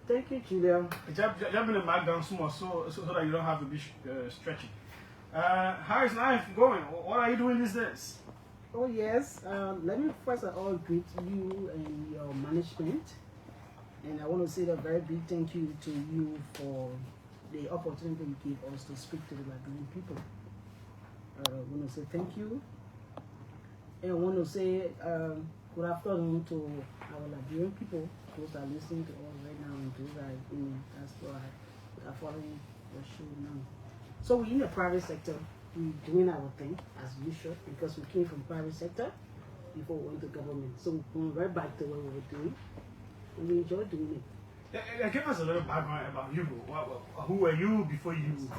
Thank you, Julia. Jump in the back down small so that you don't have to be stretching. How is life going? What are you doing these days? Oh yes. Let me first of all greet you and your management, and I want to say a very big thank you to you for the opportunity you give us to speak to the Liberian people. I want to say thank you, and I want to say good afternoon to our Liberian people, those that are listening to us right now, and those that are in diaspora are following the show now. So we're in the private sector. We're doing our thing as usual because we came from private sector before we went to government. So we're going right back to what we were doing, and we enjoy doing it. Give us a little background about you. Who were you before you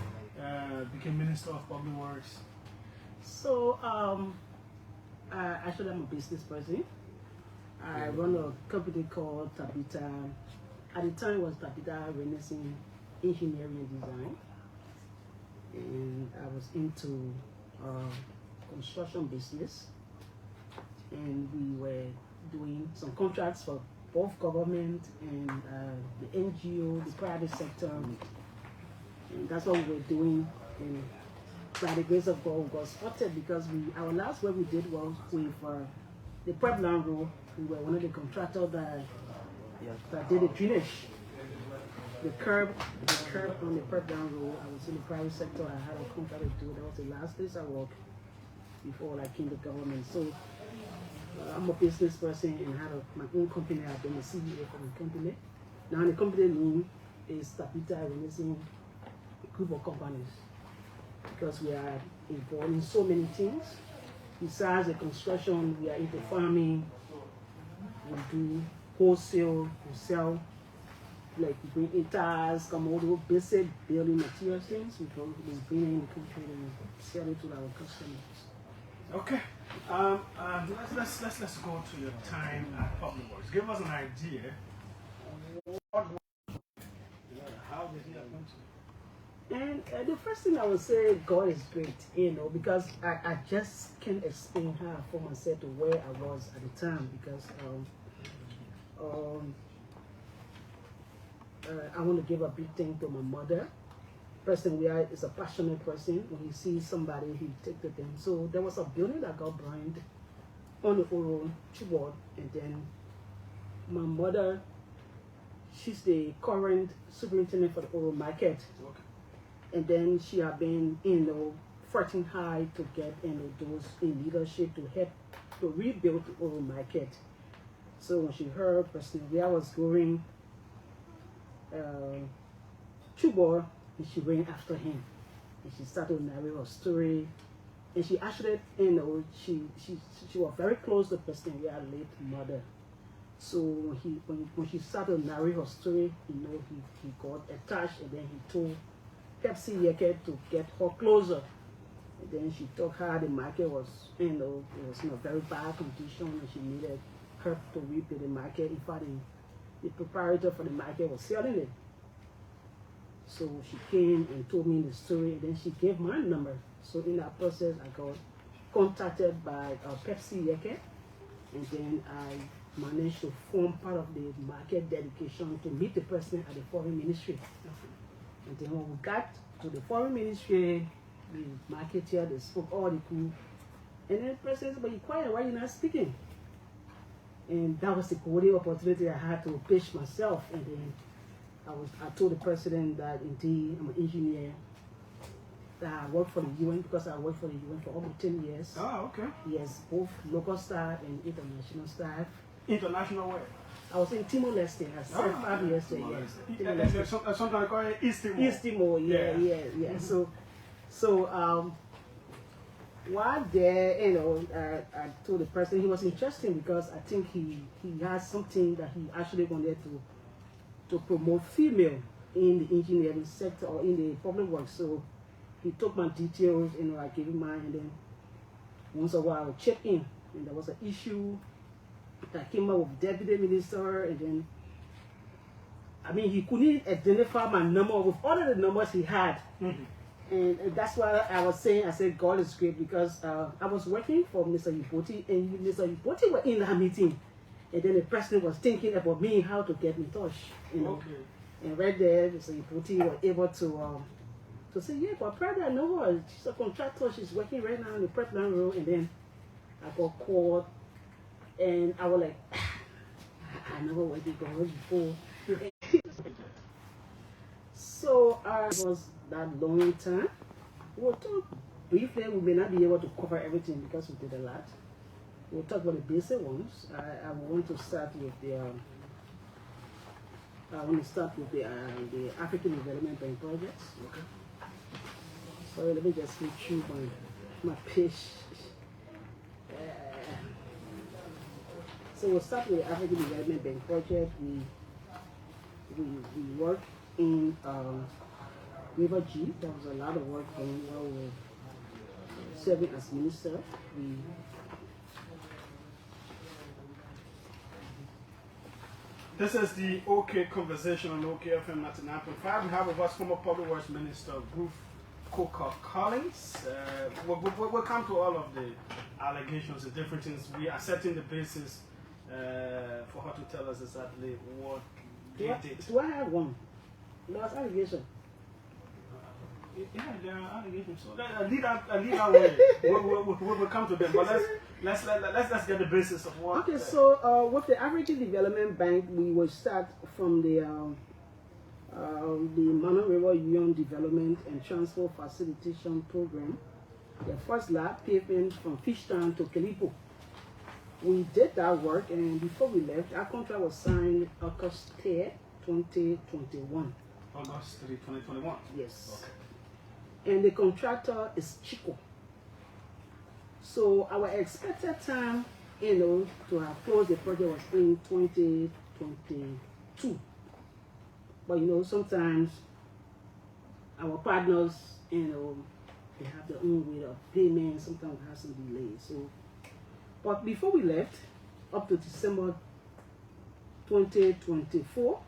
became Minister of Public Works? So actually, I'm a business person. I run a company called Tabita. At the time, it was Tabita Renaissance Engineering and Design. And I was into construction business. And we were doing some contracts for both government and the NGO, the private sector. And that's what we were doing. And by the grace of God, we got spotted because our last work we did was with the Pueblo Road. We were one of the contractors that did the drainage. The curb on the Pueblo Road. I was in the private sector. I had a contract to do. That was the last place I worked before I came to government. So I'm a business person and had my own company. I've been the CEO for my company. Now the company name is Tabita Renaissance Group of Companies, because we are involved in so many things. Besides the construction, we are into farming, we do wholesale, we sell, like we bring in tires, commodity, basic building materials things, we bring in the country and sell it to our customers. Okay. Let's go to your time at Public Works. Give us an idea. How did it happen to you? And the first thing I would say, God is great, because I just can't explain how I found myself to where I was at the time, because I want to give a big thank to my mother. Person Weah is a passionate person. When he sees somebody, he takes the thing. So there was a building that got burned on the Oro Chibod, and then my mother, she's the current superintendent for the Oro market. Okay. And then she had been, fighting hard to get those in leadership to help to rebuild the Oro market. So when she heard President Weah was going Chubor, and she ran after him, and she started to narrate her story. And she actually, she was very close to President Weah's late mother. So when she started to narrate her story, he got attached, and then he told Pepsi Yeke to get her closer. And then she told her the market was, it was in a very bad condition, and she needed help to rebuild the market. In fact, the proprietor for the market was selling it. So she came and told me the story, and then she gave my number. So in that process, I got contacted by Pepsi Yeke, and then I managed to form part of the market dedication to meet the president at the foreign ministry. And then when we got to the foreign ministry, the marketeer, they spoke all the cool. And then the president said, "But you're quiet, why are you not speaking?" And that was the golden opportunity I had to pitch myself. And then I told the president that indeed I'm an engineer, that I work for the UN, because I worked for the UN for almost 10 years. Oh, okay. Yes, both local staff and international staff. International where? I was in Timor-Leste. I spent 5 years there. Yes. Sometimes I call it East Timor. East Timor, yeah. Mm-hmm. So while there, I told the president he was interesting because I think he has something that he actually wanted to promote female in the engineering sector or in the public works. So he took my details, I gave him mine, and then once in a while I would check in, and there was an issue that came up with deputy minister, and then he couldn't identify my number with all of the numbers he had. Mm-hmm. And that's why I was saying, I said God is great, because I was working for Mr. Yipoti, and Mr. Yipoti were in that meeting, And then the president was thinking about me, how to get in touch, you know. Okay. And right there, Mr. Iputi was able to say, yeah, but Prada, I know her. She's a contractor. She's working right now in the pipeline road. And then I got called, and I was like, I never went to go before. So it was that long time. We'll talk briefly. We may not be able to cover everything because we did a lot. We'll talk about the basic ones. I want to start with the African Development Bank projects. Okay. So let me just flip through my page. So we'll start with the African Development Bank project. We work in River G. There was a lot of work going while we were serving as minister. This is the OK Conversation on OKFM 99.5. We have with us former Public Works Minister Ruth Coker-Collins. We'll come to all of the allegations and different things. We are setting the basis for her to tell us exactly what they did. Do I have one? Last allegation. Yeah, there are allegations. So lead our way. We'll come to them. But let's get the basis of what. Okay, so with the African Development Bank, we will start from the Mano River Union Development and Transport Facilitation Program. The first lap pavement from Fishtown to Kalipo. We did that work, and before we left, our contract was signed August 3, 2021. August 3, 2021. Yes. Okay. And the contractor is Chico. So our expected time, to have closed the project was in 2022. But sometimes our partners, they have their own way of payment. Sometimes we have some delays. So, but before we left, up to December 2024.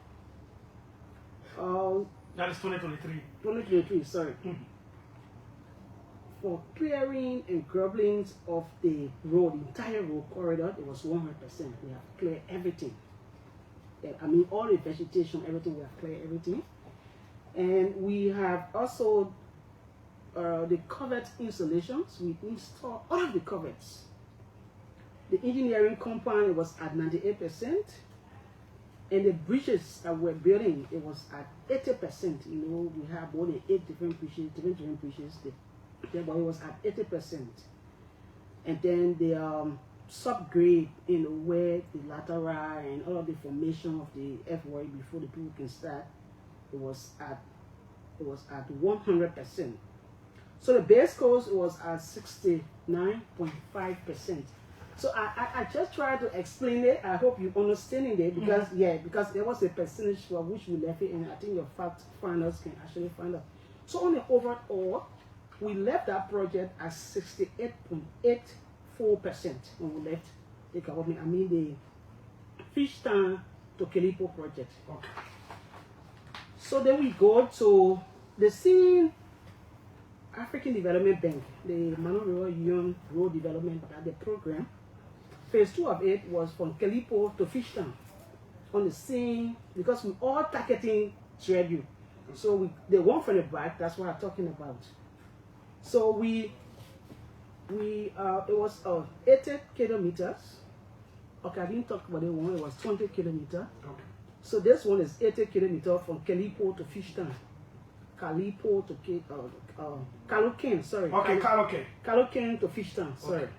That is 2023. 2023, sorry. For clearing and grubblings of the road, the entire road corridor, it was 100%. We have cleared everything. All the vegetation, everything, we have cleared everything. And we have also the covert installations. We installed all of the coverts. The engineering compound, it was at 98%. And the bridges that we're building, it was at 80%. We have more than 8 different bridges, different bridges. But it was at 80%. And then the subgrade, where the lateral and all of the formation of the FY before the people can start, it was at 100%. So the base cost was at 69.5%. So I just tried to explain it. I hope you understanding it because because there was a percentage for which we left it, and I think your fact finders can actually find out. So on the overall, we left that project at 68.84% when we left the government. The Fishtown to Kalipo project. Okay. So then we go to the scene. African Development Bank, the Mano River Union Road Development, the program. Phase 2 of it was from Kalipo to Fishtown on the same, because we all targeting schedule. So the one from the back, that's what I'm talking about. So it was 80 kilometers. Okay, I didn't talk about the one, it was 20 kilometers. Okay. So this one is 80 kilometers from Kalipo to Fishtown. Kalipo to Kaluken, sorry. Okay, Kaluken to Fishtown, sorry. Okay.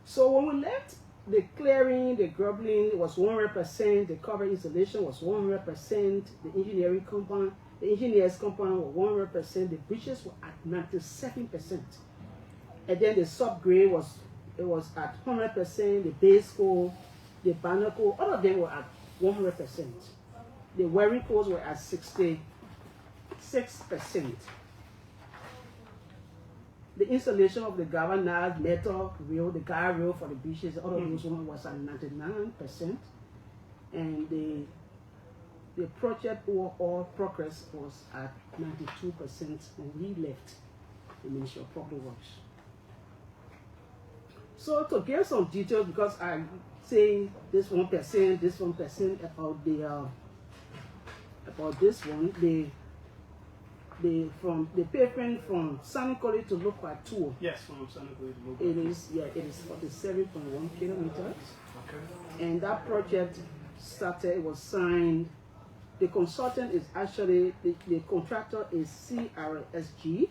So when we left, the clearing, the grubbling was 100%, the cover installation was 100%, the engineering compound, the engineers compound was 100%, the bridges were at 97%. And then the subgrade was at 100%, the base coat, the barnacle, all of them were at 100%. The wearing codes were at 66%. The installation of the galvanized metal rail, the guide rail for the beaches, all of those one was at 99%. And the project overall progress was at 92% when we left the Ministry of Public Works. So to give some details, because saying this 1%, this 1% about the about this one. The pavement from Sanikoli to Lokwa 2. Yes, from Sanikoli to Lokwa. It is 47.1 kilometers. Okay. And that project started. It was signed. The consultant is actually the contractor is CRSG,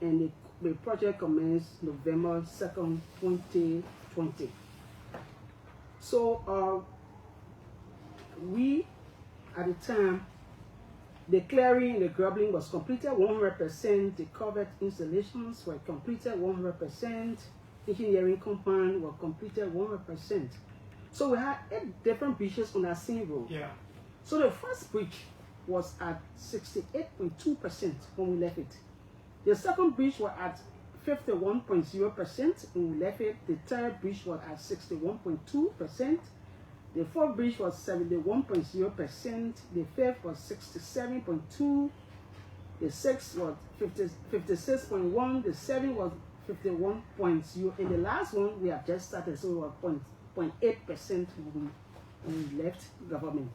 and the project commenced November 2nd, 2020. So we at the time, the clearing, the grubbling was completed 100%. The covered installations were completed 100%. Engineering compound was completed 100%. So we had 8 different bridges on that same road. Yeah. So the first bridge was at 68.2% when we left it. The second bridge was at 51.0% when we left it. The third bridge was at 61.2%. The fourth bridge was 71.0%. The fifth was 67.2%. The sixth was 56.1%. The seventh was 51.0%. And the last one we have just started, so we were 0.8% when we left government.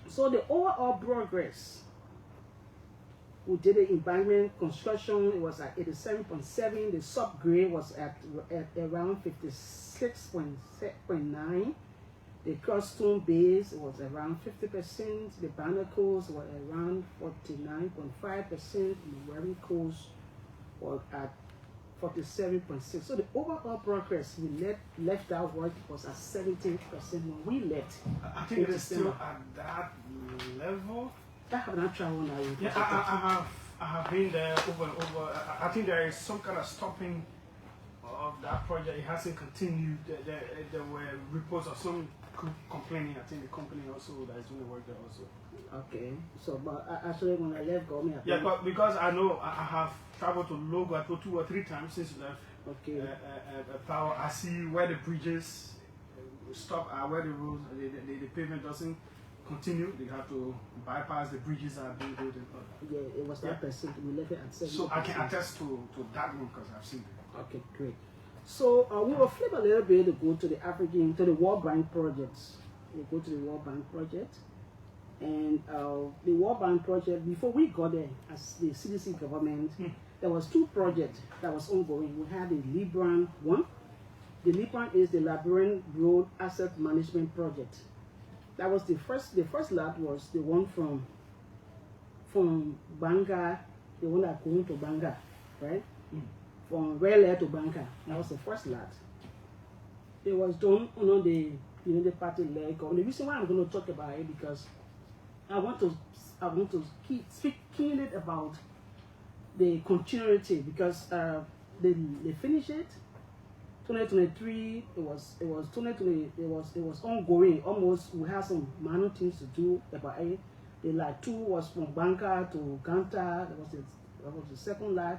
So the overall progress, we did the embankment construction, it was at 87.7%. The subgrade was at around 56.9%. The cross-stone base was around 50%. The barnacles were around 49.5%. And the wearing coast was at 47.6%. So the overall progress we left that work was at 70% when we left. I think it is still at that level. I have not traveled now. Yeah, I have been there over and over. I think there is some kind of stopping of that project. It hasn't continued. There were reports of some complaining. I think the company also that is doing the work there also. Okay, so but actually when I left government, yeah, but because I know I have traveled to Logo, I told 2 or 3 times since you left. Okay. Power. I see where the bridges stop, where the roads, the pavement doesn't continue. They have to bypass the bridges that are being built. Yeah, it was that percent. We left it at 70%. So I can attest to that one because I've seen it. Okay, great. So we will flip a little bit to go to the World Bank projects. We'll go to the World Bank project. And the World Bank project, before we got there as the CDC government, there was 2 projects that was ongoing. We had the Liberian one. The Liberian is the Liberian Road Asset Management Project. That was the first lot was the one from Banga, the one that going to Banga, right? From Weah to Banga. That was the first lot. It was done on the party leg. The reason why I'm going to talk about it because I want to speak keenly about the continuity because they finished it. 2023 it was ongoing. Almost we had some minor things to do about it. The lot 2 was from Banka to Ganta. That was the second lot.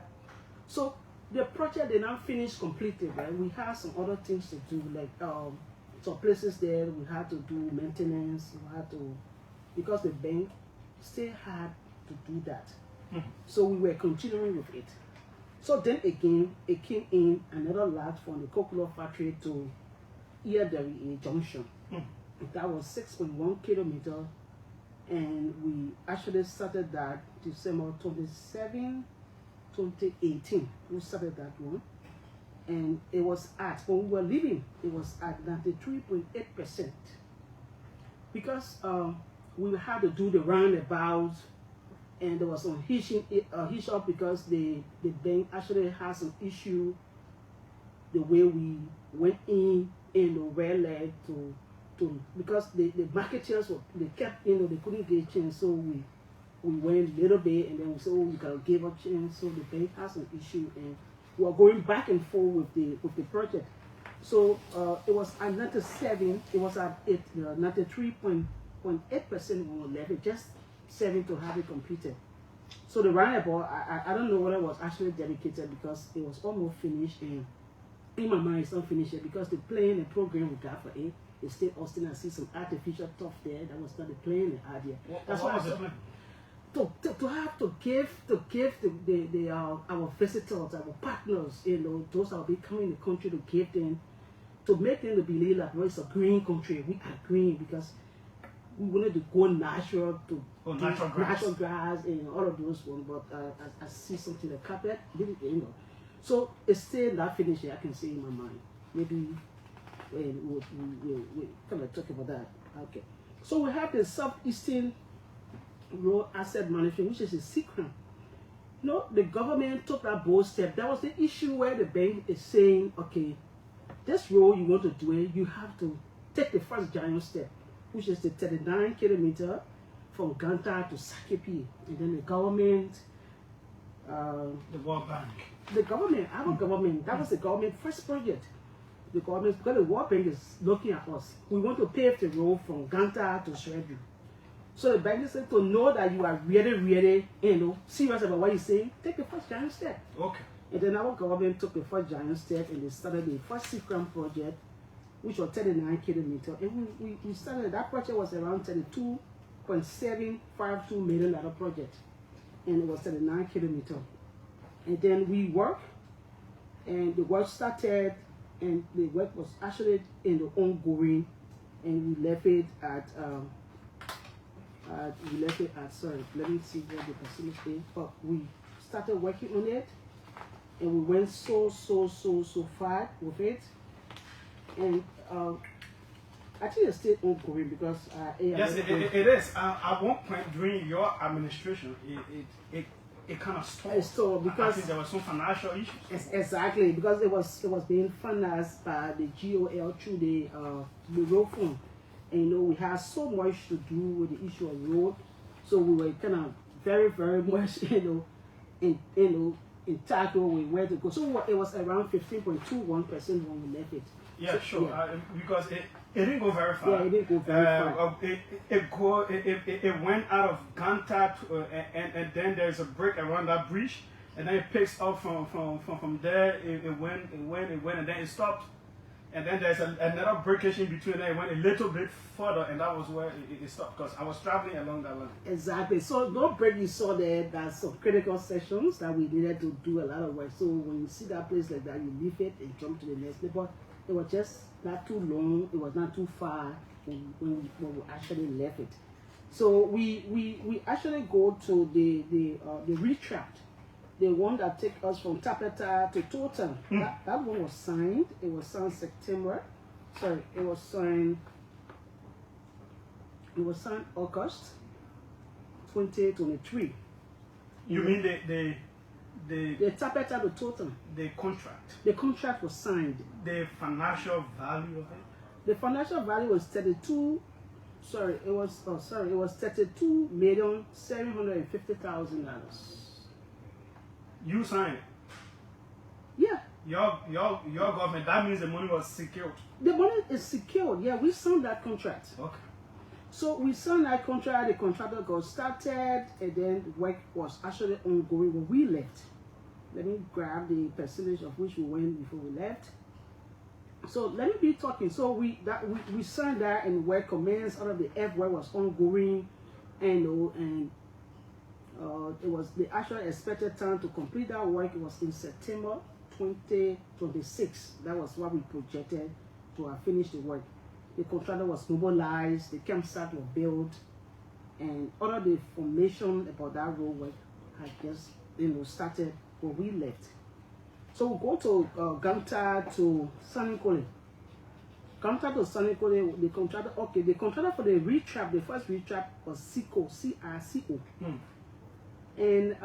So the project did not finish completely. Right? We had some other things to do, like some places there we had to do maintenance. We had to, because the bank still had to do that. So we were continuing with it. So then again, it came in another lot from the cocoa factory to Teddyride Junction. That was 6.1 kilometers, and we actually started that December 27, 2018. We started that one, and it was at, when we were leaving, it was at 93.8%. Because we had to do the roundabout, and there was some hitch up because the bank actually has some issue the way we went in the red leg to because the marketeers they kept they couldn't get a chance, so we went a little bit and then we said, oh, we gotta give a chance. So the bank has an issue and we are going back and forth with the project. So it was at 97, it was at 93.8% when we left it, just 7 to have it completed. So the roundabout, I don't know whether it was actually dedicated because it was almost finished, and in my mind it's not finished yet because the plan and program we got for it is still Austin. I see some artificial stuff there. That was not the plan and idea. That's why I said to have to give our visitors, our partners, those that will be coming in the country, to give them to make them to believe that it's a green country. We are green because we wanted to go natural to natural grass and all of those ones. But I see something the carpet, So it's still not finished. I can see in my mind. Maybe we kind of talk about that. Okay. So we have the Southeastern Road Asset Management, which is a secret. The government took that bold step. That was the issue where the bank is saying, okay, this road you want to do it, you have to take the first giant step, which is the 39 kilometer from Ganta to Sakepi. And then the government, the World Bank. The government, our government, that was the government first project. The government, because the World Bank is looking at us. We want to pave the road from Ganta to Shredu. So the bank said to know that you are really, serious about what you're saying, take the first giant step. Okay. And then our government took the first giant step and they started the first Sikram project, which was 39 kilometers. And we started, that project was around $32.752 million project. And it was 39 kilometers. And then we worked, and the work started, and the work was actually ongoing, and we left it at, sorry, let me see what the percentage is. But we started working on it, and we went so far with it. And I think it's still ongoing because yes, it is. At one point during your administration, it kind of stalled. Because I think there were some financial issues. Exactly, because it was being financed by the GOL through the road fund. And we had so much to do with the issue of road, so we were kind of very much in tackle with where to go. So it was around 15.21% when we left it. Yeah, so, sure. Yeah. Because it didn't go very far. Yeah, it didn't go very far. It went out of Ganta and then there's a break around that bridge, and then it picks up from there. It went, and then it stopped. And then there's another breakage in between, and it went a little bit further, and that was where it stopped, because I was traveling along that line. Exactly. So don't break, you saw there's some critical sections that we needed to do a lot of work. So when you see that place like that, you leave it and jump to the next day. But it was just not too long, it was not too far when we actually left it. So we actually go to the retract. The one that takes us from Tapeta to Totem. That one was signed. It was signed September. Sorry, it was signed August 2023. You mean the Tapeta to Totem? The contract. The contract was signed. The financial value of it? The financial value was 32. Sorry, it was $32,750,000. You signed it? Yeah. Your government, that means the money was secured. The money is secured. Yeah, we signed that contract. Okay. So we signed that contract, the contractor got started, and then the work was actually ongoing when we left. Let me grab the percentage of which we went before we left. So let me be talking. So we signed that, and work commenced. Out of the F work was ongoing, and it was the actual expected time to complete that work. It was in September 2026. That was what we projected to have finished the work. The contractor was mobilized, the campsite was built, and all of the information about that road work had just started when we left. So we go to Ganta to Sanikole. Ganta to Sanikole, the contractor for the retrap, the first retrap was CRCO, C-R-C-O. And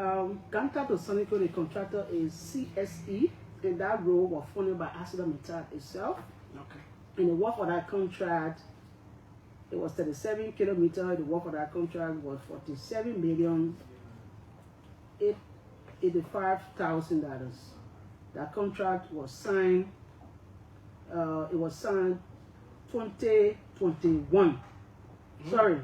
Ganta to Sanikole, the contractor is CSE, and that road was funded by ArcelorMittal itself. Okay. And the work for that contract, it was 37 kilometers. The work for that contract was $47,085,000. That contract was signed. It was signed 2021. Sorry,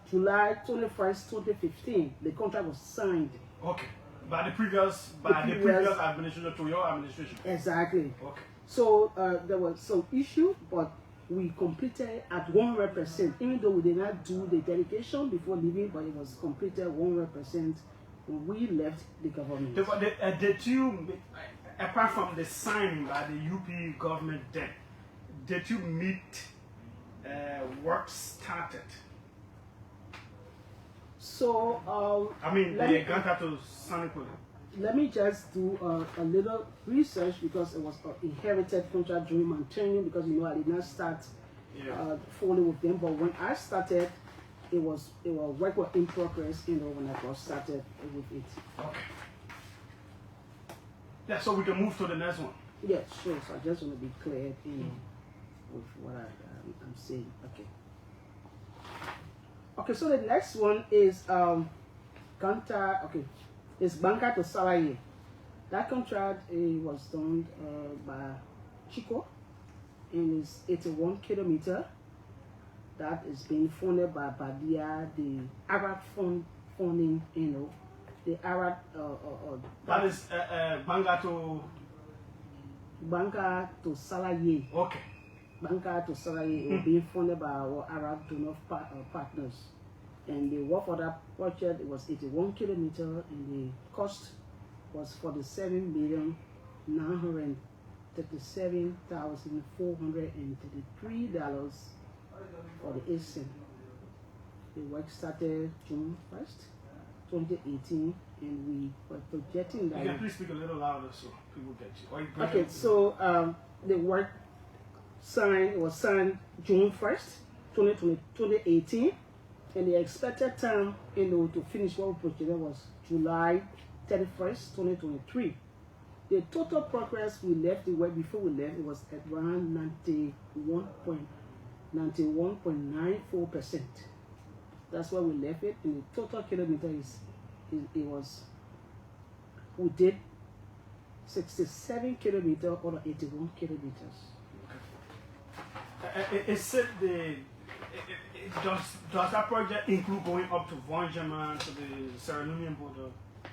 July 21st, 2015. The contract was signed. Okay. By the previous administration to your administration. Exactly. Okay. So there was some issue, but we completed at 100%, even though we did not do the dedication before leaving, but it was completed 100% when we left the government. Did you, apart from the signing by the UP government then, did you meet work started? So, I mean, the Ganta to Sanipoli. let me just do a little research because it was an inherited contract during my training because I did not start fully with them. But when I started, it was work in progress. When I got started with it. Okay. Yeah, so we can move to the next one. Yeah, sure. So I just want to be clear, with what I'm saying. Okay. Okay. So the next one is Ganta. Okay. It's Banka to Salaye. That contract was done by Chico, and it's 81 kilometers. That is being funded by Badia, the Arab funding, the Arab. That is Banka to Salaye. Okay. Banka to Salaye being funded by our Arab donor partners. And the work for that project, it was 81 kilometers, and the cost was $47,937,433 for the ASIN. The work started June 1st, 2018, and we were projecting that. You can please speak a little louder so people get you. Okay, so the work was signed June 1st, 2018. And the expected time, to finish what we projected was July 31st, 2023. The total progress we left the work before we left, it was at around 91.94%. That's where we left it. And the total kilometers we did 67 kilometers out of 81 kilometers. Is it does that project include going up to Vonjaman to the Sierra Leonean border?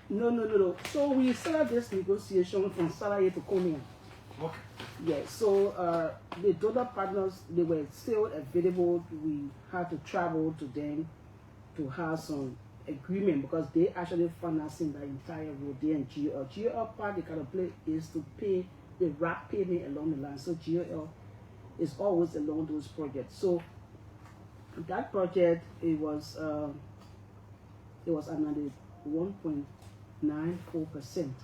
No. So we started this negotiation from Salaye to Konya. Okay. Yeah, so the donor partners, they were still available. We had to travel to them to have some agreement because they actually financing the entire road. They and GL. GL part they kind of play is to pay the RAP payment along the line. So GL is always along those projects. So that project, it was at 91.94%.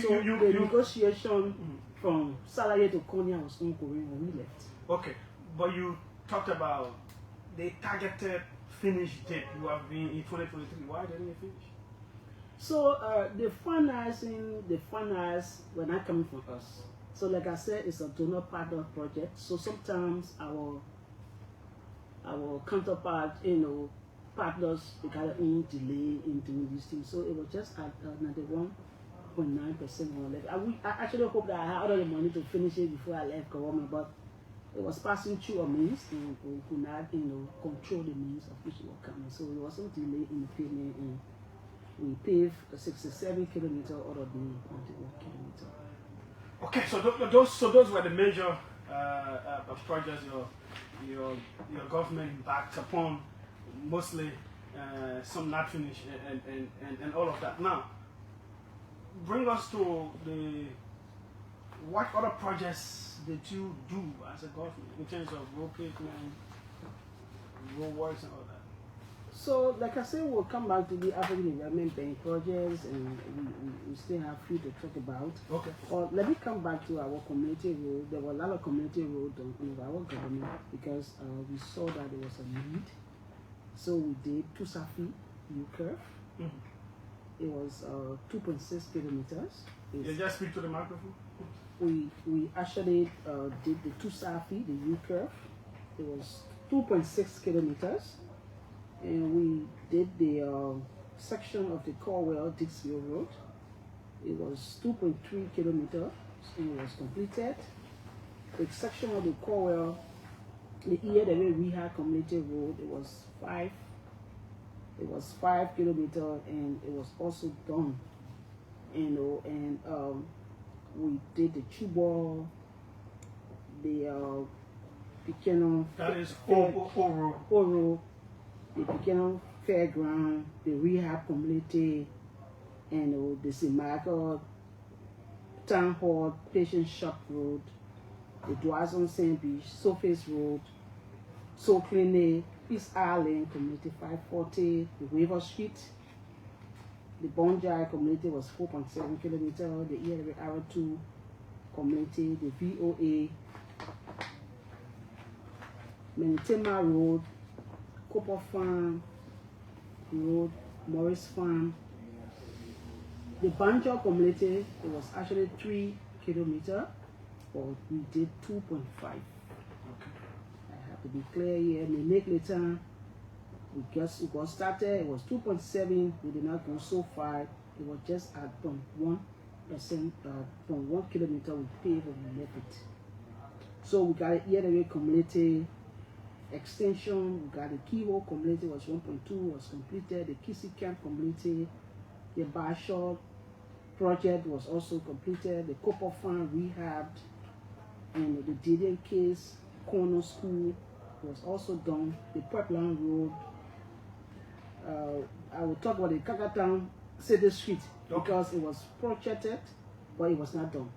So the negotiation from Salaye to Konya was ongoing when we left. Okay, but you talked about the targeted finish date you have been in 2023. Why didn't you finish? So the finance were not coming from us. So like I said, it's a donor partner project. So sometimes our counterpart, partners, they got a delay in doing these things. So it was just at 91.9% when I left. I actually hope that I had all the money to finish it before I left government, but it was passing through a means, and we could not, control the means of which it was coming. So there was some delay in the payment, and we paved 67 kilometers out of the 91 kilometers. Okay, so those were the major projects your government backed upon, mostly some not finished and all of that. Now, bring us to what other projects did you do as a government in terms of road pavement, road works and all that? So, like I said, we'll come back to the African Development Bank projects, and we still have few to talk about. Okay. Or let me come back to our community road. There were a lot of community road done in our government because we saw that there was a need. So we did Tusafi U-curve. It was 2.6 kilometers. You just speak to the microphone. We actually did the Tusafi, the U-curve. It was 2.6 kilometers. And we did the section of the Corwell Dixville Road. It was 2.3 kilometers and it was completed. The section of the Corwell, the EAW Weah Community Road, it was 5 kilometers and it was also done. And we did the Chubor, the Pequeno. That is Oro. The Pequeno Fairground, the Rehab Community, and the Simako Town Hall, Patient Shop Road, the Dwazon St. Beach, Surface Road, Soclene, East Island Community 540, the Weah Street. The Boakai community was 4.7 kilometers, the ERA2 community, the VOA, Menitema Road, Copper Farm Road, Morris Farm. The Banjo community, it was actually 3 kilometers, but we did 2.5. Okay. I have to be clear here. The later, we got started, it was 2.7, we did not go so far, it was just at 0.1%, 0.1 kilometer we paved and we left it. So we got the ERA community extension, we got the Keyhole community was 1.2, was completed, the Kissy Camp community, the Barshot project was also completed, the Copper Farm rehabbed, and the DenG case corner school was also done, the Prepland Road. I will talk about the Kakatown City Street because it was projected, but it was not done.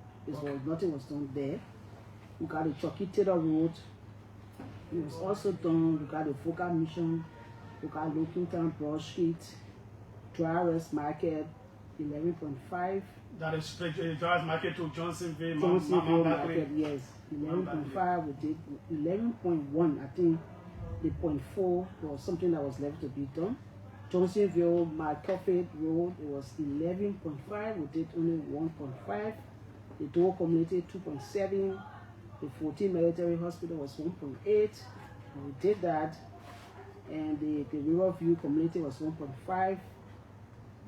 Nothing was done there. We got the Chucky Taylor Road. It was also done. We got the Focal Mission. We got Lookingtown Broad Street, Dry Rest Market, 11.5. That is Dry Market to Johnsonville, Johnsonville Market, yes. 11.5. We did 11.1. I think the 0.4 was something that was left to be done. Johnsonville, Market Road, it was 11.5. We did only 1.5. The Door Community 2.7. The 14 Military Hospital was 1.8. We did that. And the Riverview Community was 1.5.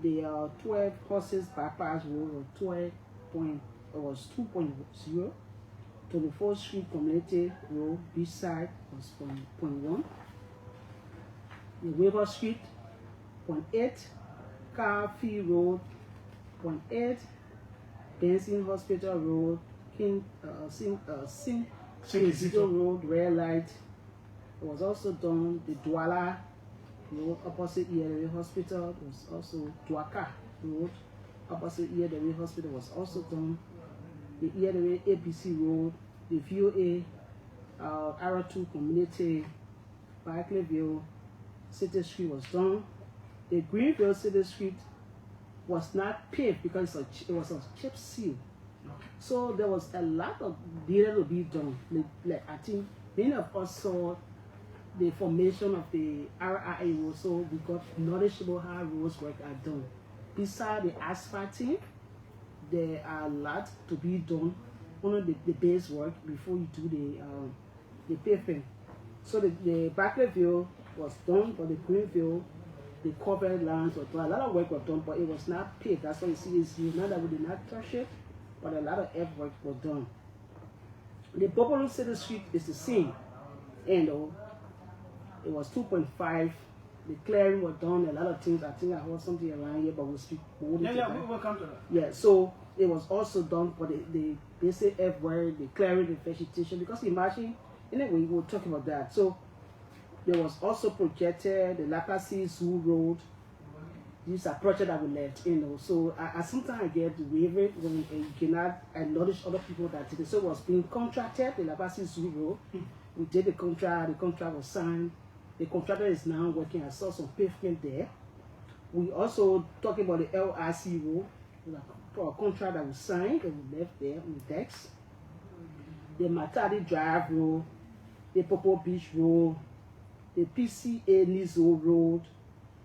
The 12 Horses Bypass Road was 2.0. 24th Street Community Road, Beachside was 0.1. The Weah Street, 0.8. Carfield Road, 0.8. Benson Hospital Road, St. Road, Red Light. It was also done. The Douala Road, opposite ERA Hospital, was also Duaka Road, opposite ERA Hospital, was also done. The ERA ABC Road, the VOA, R2 Community, Barclayville, City Street was done. The Greenville City Street was not paved because it was a chip seal. Okay. So there was a lot of needed to be done. Like I think many of us saw the formation of the RIA road, so we got knowledgeable how roads work are done. Besides the asphalting, there are a lot to be done. Only the base work before you do the pavement. So the Barclayville was done, but the Greenville, the covered lands were done. A lot of work was done, but it was not paved. That's why you see it's not that we did not touch it, but a lot of earth work was done. The Buffalo City Street is the same, and it was 2.5. The clearing was done. A lot of things. I think I heard something around here, but we'll speak. We'll come to that. Yeah, so it was also done for the basic earth work, the clearing, the vegetation. Because imagine, anyway, we'll talk about that. So there was also projected the Lapasi Zoo Road. These are projects that we left, So I sometimes get wavered when you cannot acknowledge other people that did it. So it was being contracted, the Lapasi Zoo Road. We did the contract was signed. The contractor is now working. I saw some pavement there. We also talking about the LRC road, for a contract that was signed and we left there on the decks. The Matadi Drive Road, the Popo Beach Road, the PCA Nizo Road,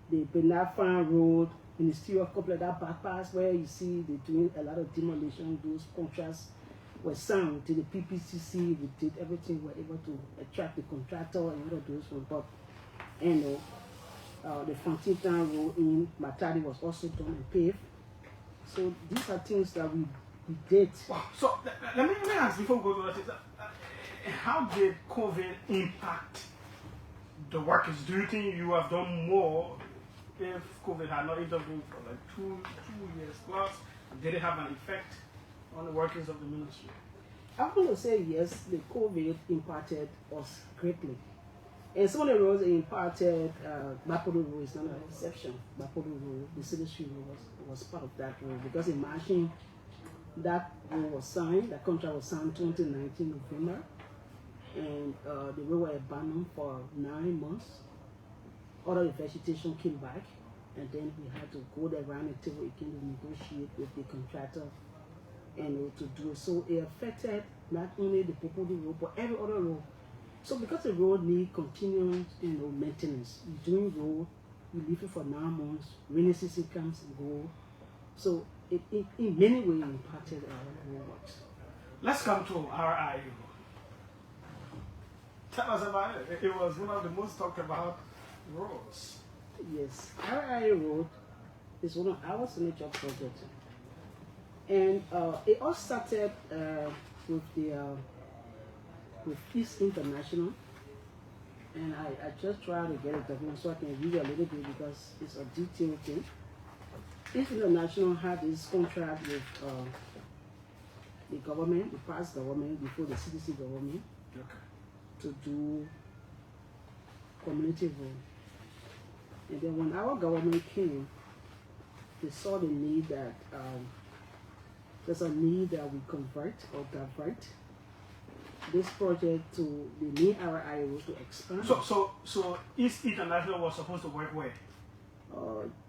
the Benafan Road, Ministerial Couple of that bypass where you see they're doing a lot of demolition. Those contracts were signed to the PPCC. We did everything. We were able to attract the contractor and all of those ones. But the Fontaine Road in Matadi was also done and paved. So these are things that we did. Wow. So let me ask before we go to that. How did COVID impact the workers? Do you think you have done more if COVID had not intervened for like two years plus? Did it have an effect on the workings of the ministry? I'm going to say yes, the COVID impacted us greatly. And some of the roads impacted, Mapodo Road is not an exception. Mapodo Road, the City Street Road was part of that road because imagine that road was signed, that contract was signed 2019 November, and the road was abandoned for 9 months. All of the vegetation came back, and then we had to go there around the table again to negotiate with the contractor and to do it. So it affected not only the Popodi road, but every other road. So because the road need continuous, maintenance, you doing road, you leave it for 9 months, rainy season comes and go. So it in many ways impacted our road works. Let's come to RIA road. Tell us about it. It was one of the most talked about roads. Yes, RIA road is one of our signature projects. And it all started with Peace International, and I just try to get a document so I can read a little bit because it's a detailed thing. Peace International had this contract with the government, the past government, before the CDC government, to do community road. And then when our government came, they saw the need that there's a need that we convert or divert this project to the main RIA road to expand. So East International was supposed to work where?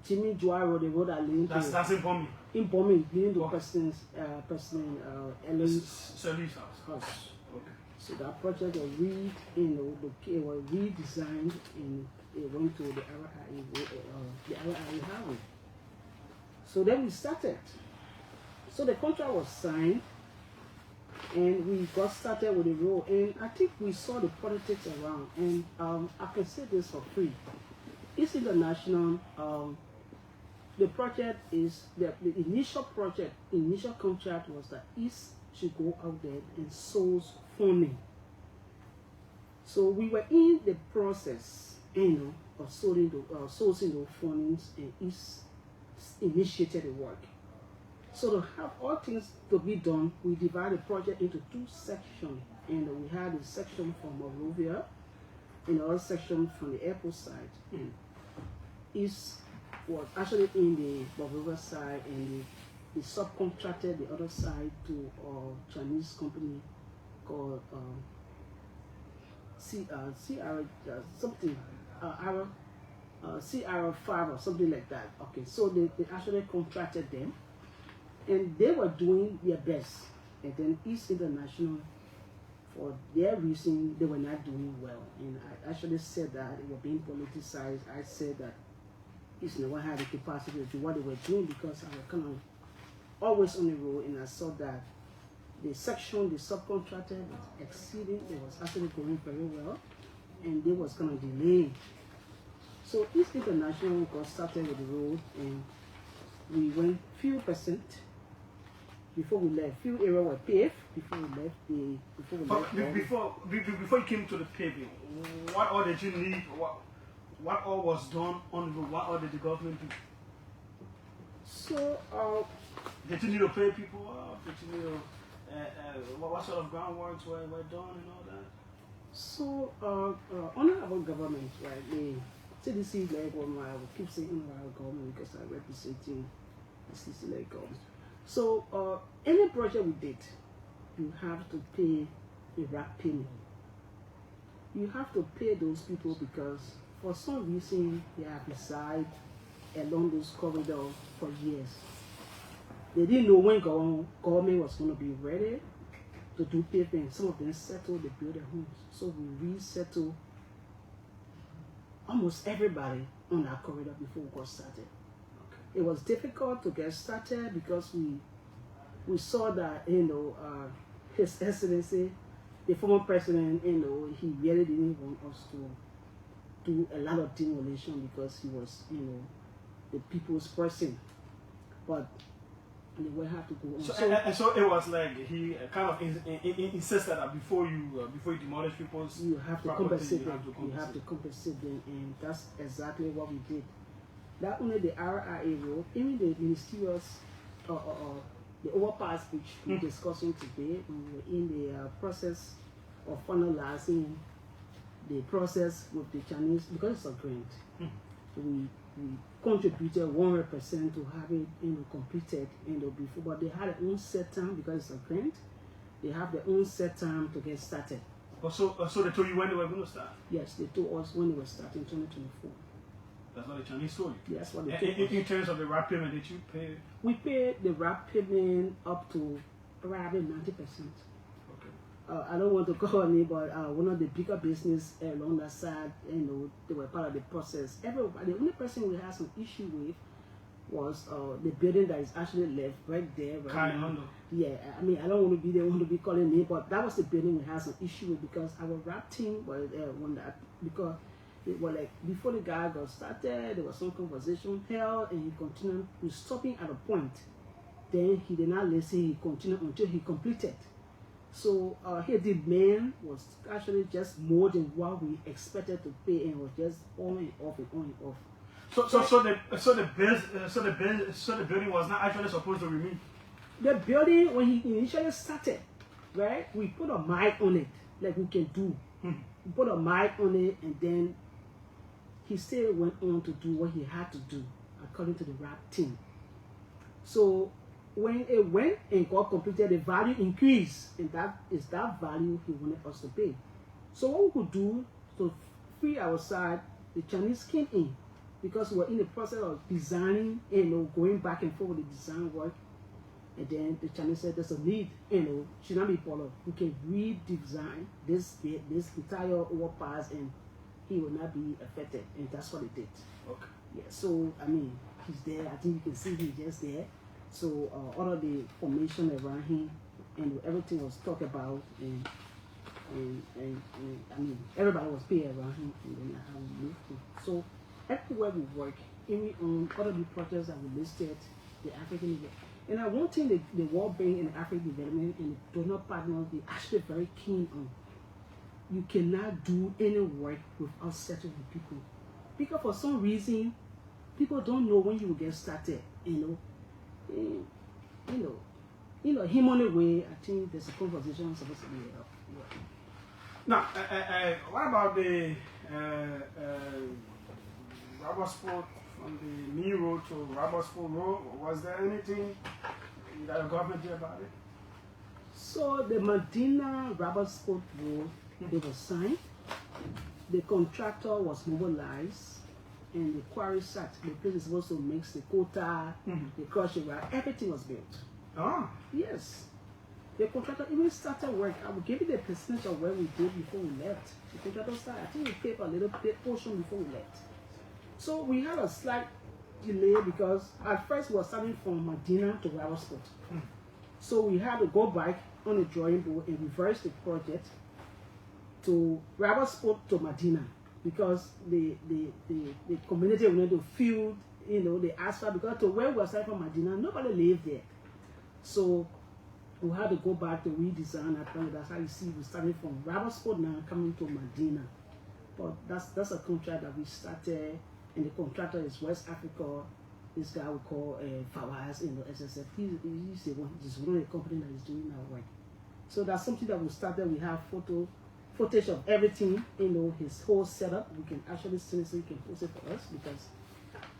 Jimmy Joa Road, the road that leading that's in Bomi. In Bomi, leading to President Ellen's house. Okay. So that project was it was redesigned and it went to the RIA highway. So then we started. So the contract was signed, and we got started with the road. And I think we saw the politics around. And I can say this for free. East International, the project is the initial contract was that East should go out there and source funding. So we were in the process, of sourcing those fundings, and East initiated the work. So to have all things to be done, we divided the project into 2 sections, and we had a section from Monrovia and another section from the airport side. And East was actually in the Monrovia side, and they subcontracted the other side to a Chinese company called CR5 or something like that. Okay, so they actually contracted them, and they were doing their best. And then East International, for their reason, they were not doing well. And I actually said that it was being politicized. I said that East never had the capacity to do what they were doing because I was kind of always on the road, and I saw that the section, the subcontractor was exceeding, it was actually going very well, and they was going to delay. So East International got started with the road, and we went few percent before we left. Few areas were paved before we left. Before you came to the paving, what all did you need? What all was done on the road? What all did the government do? So did you need to pay people up? Did you need to what sort of groundworks were done and all that? So under our government, right? The CDC like I will keep saying under our government because I'm representing the CDC like government. So any project we did, you have to pay a RAP payment. You have to pay those people because for some reason they have resided along those corridors for years. They didn't know when government was going to be ready to do pavement. Some of them settled, they built their homes. So we resettled almost everybody on that corridor before we got started. Okay. It was difficult to get started because we saw that, His Excellency, the former president, he really didn't want us to do a lot of demolition because he was, the people's person. But they will have to go on. So it was like he kind of insisted that before you demolish people's you have to compensate them. You have to compensate them, and that's exactly what we did. Not only the RIA road, even the ministerials, the overpass which we're discussing today, we were in the process of finalizing the process with the Chinese because it's a grant. We we contributed 100% to have it, completed, before. But they had their own set time because it's a grant. They have their own set time to get started. So they told you when they were going to start? Yes, they told us when they were starting 2024. That's what the Chinese told you? Yes, what they told us. In terms of the RAP payment, did you pay? We paid the RAP payment up to probably 90%. Okay. I don't want to call on it, but one of the bigger business along that side, they were part of the process. Everybody, the only person we had some issue with was the building that is actually left right there. Right now. Yeah, I mean, I don't want to be there, want to be calling it, but that was the building we had some issue with because our RAP team was because it was like before the guy got started, there was some conversation held, and he continued. We stopping at a point. Then he did not listen. He continued until he completed. So here the demand was actually just more than what we expected to pay, and was just on and off and on and off. So the building was not actually supposed to remain. The building, when he initially started, right, we put a mic on it, like we can do. We put a mic on it, and then he still went on to do what he had to do according to the RAP team. So when it went and got completed, the value increased, and that is that value he wanted us to pay. So what we could do to free our side, the Chinese came in because we were in the process of designing, going back and forth with the design work. And then the Chinese said there's a need, should not be followed. We can redesign this entire overpass and he will not be affected. And that's what it did. Okay. Yeah, so I mean, he's there. I think you can see he's just there. So all of the formation around him and everything was talked about and I mean everybody was paid around him and then how we moved to. So everywhere we work, even on all of the projects that we listed, the African. And one thing the World Bank and the African Development and the donor partners, they're actually very keen on. You cannot do any work without settling with people. Because for some reason, people don't know when you will get started, him on the way, I think there's a conversation supposed to be held. Yeah. Now, what about the rubber sport from the New Road to Rubber Sport Road? Was there anything that the government did about it? So the Medina Rubber Sport Road, it was signed. The contractor was mobilized, and the quarry site, the place is supposed to mix the quota, the crushing, everything was built. Oh. Yes. The contractor even started work. I will give you the percentage of where we did before we left. The contractor started, I think we paid a little bit portion before we left. So we had a slight delay because at first we were starting from Medina to Rubber Sport. So we had to go back on the drawing board and reverse the project to Rubber Sport to Medina because the community wanted to fill, the asphalt because to where we were starting from Medina, nobody lived there. So we had to go back to redesign that plan. That's how you see we started from Rubber Sport now coming to Medina. But that's a contract that we started. And the contractor is West Africa. This guy we call Fawaz in the SSF. He's one of the companies that is doing our work. So that's something that we started. We have footage of everything, his whole setup. We can actually send it so you can post it for us because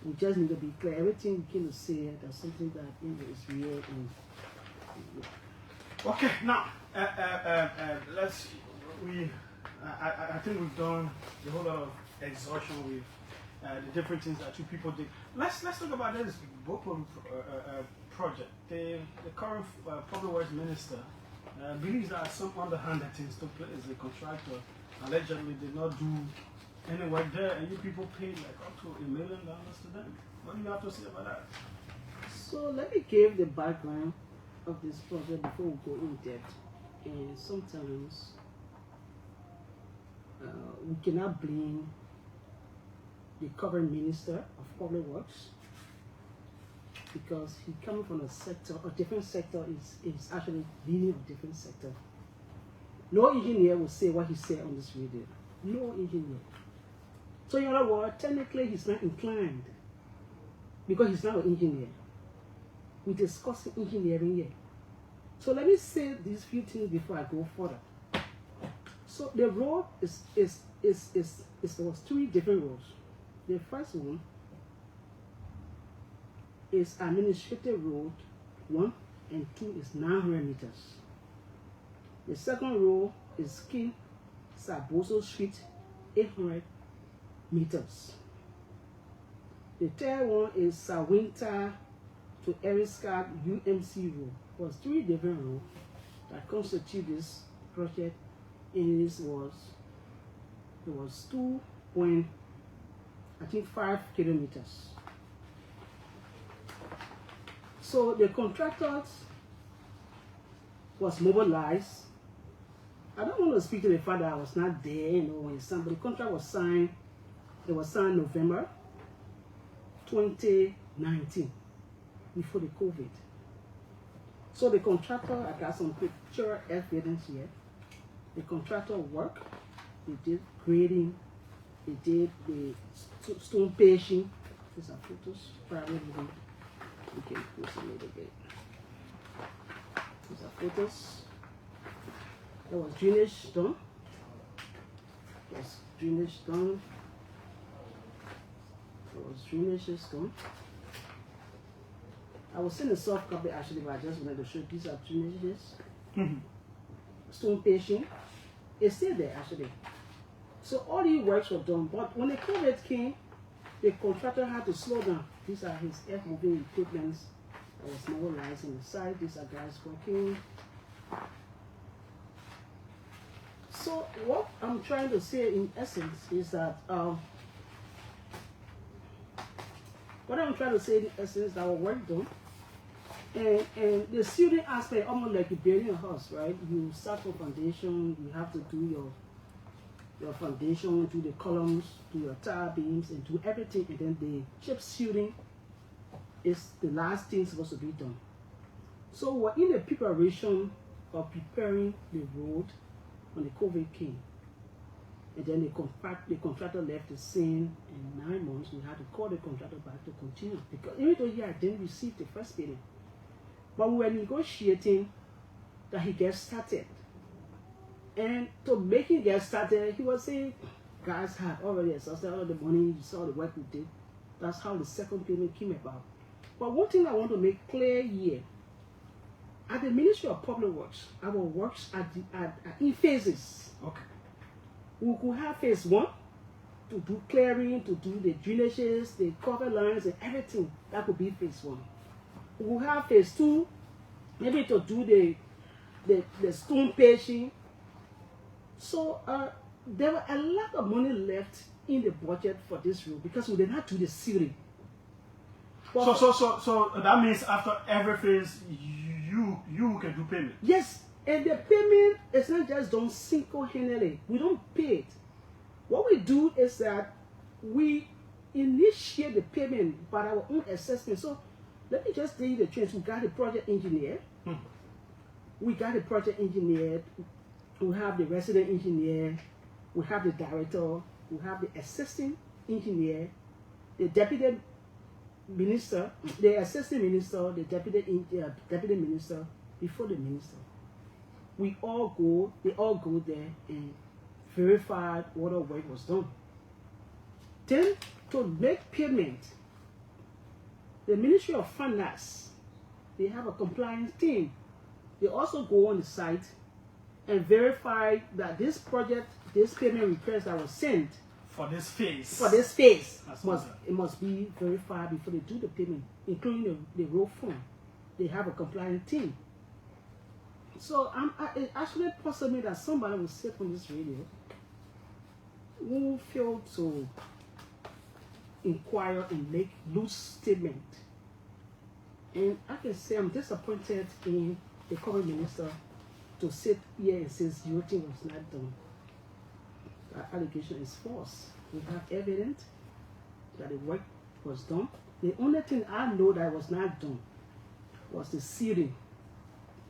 we just need to be clear. Everything we can say that's something that is real. Okay, now I think we've done a whole lot of exhaustion with the different things that two people did. Let's talk about this Boakai project. The current public works minister believes that some underhanded things took place. The contractor allegedly did not do any work there, and you people paid like up to $1 million to them. What do you have to say about that? So let me give the background of this project before we go in depth. And sometimes we cannot blame the current minister of public works because he coming from a different sector is actually leading a different sector. No engineer will say what he said on this video. No engineer. So in other words, technically he's not inclined because he's not an engineer. We discuss engineering here. So let me say these few things before I go further. So the road there was 3 different roads. The first one is Administrative Road 1 and 2 is 900 meters. The second row is King Saboso Street, 800 meters. The third one is Sawinta to Eriska UMC Road. It was 3 different roads that constitute this project, and it was 2.5 kilometers. So the contractors was mobilized. I don't want to speak to the fact that I was not there, when the contract was signed. It was signed November 2019, before the COVID. So the contractor, I got some picture evidence here. The contractor worked, they did grading, they did the stone patching. These are photos, probably we can post a little bit. These are photos. There was drainage done. I was in a soft copy actually, but I just wanted to show you. These are drainages. Stone patching. It's still there actually. So all these works were done, but when the COVID came, the contractor had to slow down. These are his earth-moving equipment that was mobilized on the side. These are guys working. So what I'm trying to say in essence is that that our work done, and the shooting aspect, almost like a building a house, right? You start from foundation, you have to do your foundation, do the columns, do your tile beams, and do everything, and then the chip shooting is the last thing supposed to be done. So we're in the preparation of preparing the road when the COVID came. And then the contractor left the scene in 9 months. We had to call the contractor back to continue. Because even though I didn't receive the first payment, but we were negotiating that he gets started. And to make him get started, he was saying, guys had already exhausted all the money, you saw the work we did. That's how the second payment came about. But one thing I want to make clear here, at the Ministry of Public Works, our works are in phases. Okay. We could have phase 1 to do clearing, to do the drainages, the cover lines, and everything. That could be phase 1. We will have phase 2, maybe to do the stone patching. So there were a lot of money left in the budget for this road because we did not do the sealing. So that means after every phase, you can do payment. Yes, and the payment is not just done single-handedly. We don't pay it. What we do is that we initiate the payment by our own assessment. So let me just tell you the truth. We got the project engineer. We got the project engineer. We have the resident engineer. We have the director. We have the assistant engineer, the deputy minister, the assistant minister, the deputy minister, before the minister. They all go there and verify what the work was done. Then to make payment, the Ministry of Finance, they have a compliance team. They also go on the site and verify that this project, this payment request that was sent for this phase, it must be verified before they do the payment, including the road fund. They have a compliance team. So it actually possible that somebody will sit on this radio who failed to inquire and make loose statement. And I can say I'm disappointed in the current minister to sit here and say your thing was not done. That allegation is false. We have evidence that the work was done. The only thing I know that was not done was the sealing.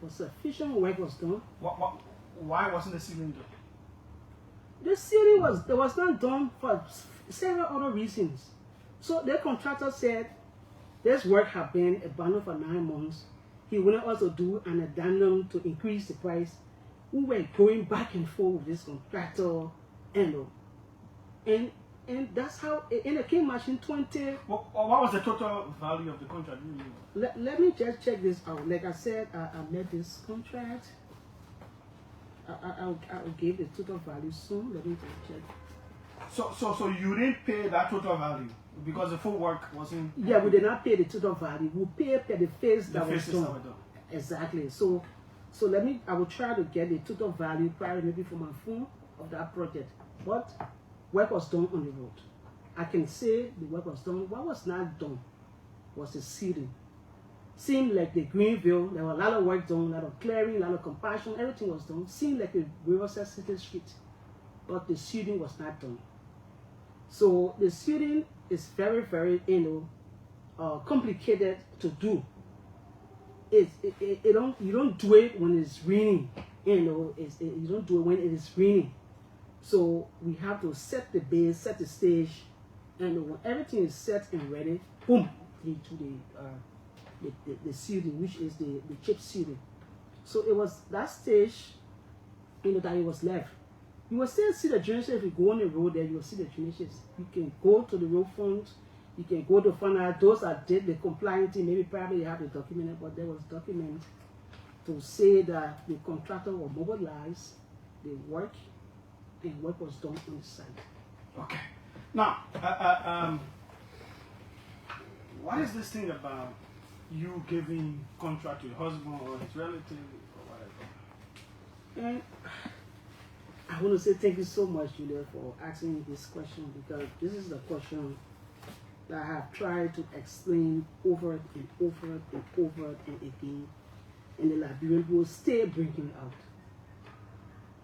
Sufficient work was done. Why wasn't the sealing done? The sealing was not done for several other reasons. So the contractor said this work had been abandoned for 9 months. He wanted us to do an addendum to increase the price. We were going back and forth with this contractor, and And that's how, and it came machine 20. What was the total value of the contract? Let me just check this out. Like I said, I made this contract. I'll give the total value soon. Let me just check. So you didn't pay that total value because the full work wasn't. Yeah, we did not pay the total value. We paid per the phase that was done. Exactly. So I will try to get the total value probably maybe from my phone of that project. But work was done on the road. I can say the work was done. What was not done was the seeding. Seemed like the Greenville, there was a lot of work done, a lot of clearing, a lot of compaction, everything was done. Seemed like the Riverside City Street, but the seeding was not done. So the seeding is very, very, complicated to do. You don't do it when it's raining, you don't do it when it is raining. So we have to set the base, set the stage, and when everything is set and ready, boom, into the seeding, which is the chip seeding. So it was that stage, that it was left. You will still see the drainages. If you go on the road there, you will see the drainages. You can go to the road front, you can go to find out those that did the compliance, maybe probably you have the document, but there was document to say that the contractor will mobilize the work, and work was done on the site. Okay. Now, what is this thing about you giving contract to your husband or his relative or whatever? And I want to say thank you so much, Julia, for asking me this question, because this is the question that I have tried to explain over and over and over and again, and the Liberian will stay bringing out.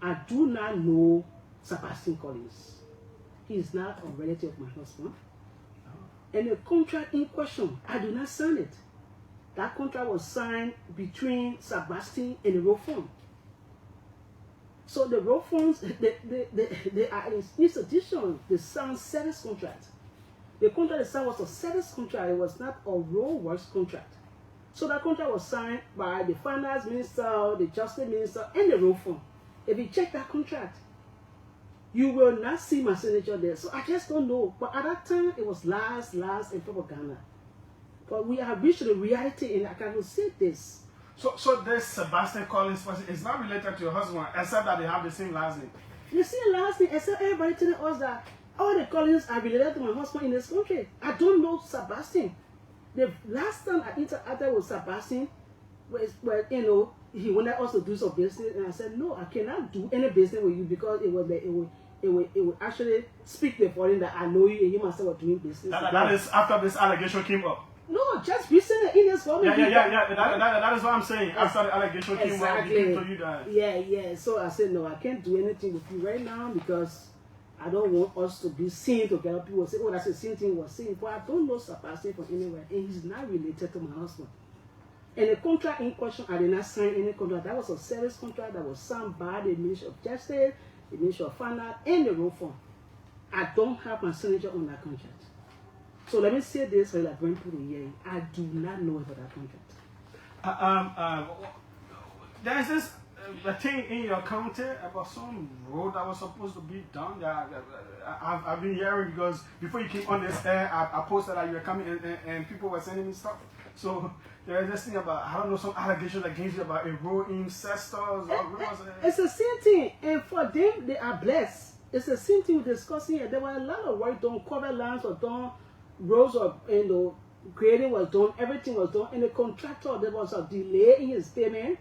I do not know Sebastian Collins. He is not a relative of my husband. And the contract in question, I do not sign it. That contract was signed between Sebastian and the road fund. So the road funds, they are an institution. They signed service contract. The contract they signed was a service contract. It was not a road works contract. So that contract was signed by the finance minister, the justice minister, and the road fund. If you check that contract, you will not see my signature there. So I just don't know. But at that time, it was last in propaganda. But we have reached the reality, and I can say this. So this Sebastian Collins person is not related to your husband, except that they have the same last name. The same last name, except everybody telling us that all the Collins are related to my husband in this country. I don't know Sebastian. The last time I interacted with Sebastian, he wanted us to do some business, and I said, no, I cannot do any business with you, because it would actually speak the volume that I know you and you myself are doing business. That is after this allegation came up. No, just recently in this government. That is what I'm saying. After the allegation came up, he came to you that. Yeah. So I said, no, I can't do anything with you right now, because I don't want us to be seen together. People say, oh, that's the same thing we're saying. But I don't know Sebastian from anywhere, and he's not related to my husband. And the contract in question, I did not sign any contract. That was a service contract that was signed by the Ministry of Justice, the Ministry of Finance, and the road fund. I don't have my signature on that contract. So let me say this while I bring to the hearing. I do not know about that contract. There's this thing in your county about some road that was supposed to be done. I've been hearing, because before you came on this air, I posted that you were coming and people were sending me stuff. So there's this thing about, I don't know, some allegations against you about a road incestors. It's the same thing, and for them, they are blessed. It's the same thing we're discussing here. There were a lot of work done, cover lines were done, roads were, grading was done, everything was done, and the contractor, there was a delay in his payment,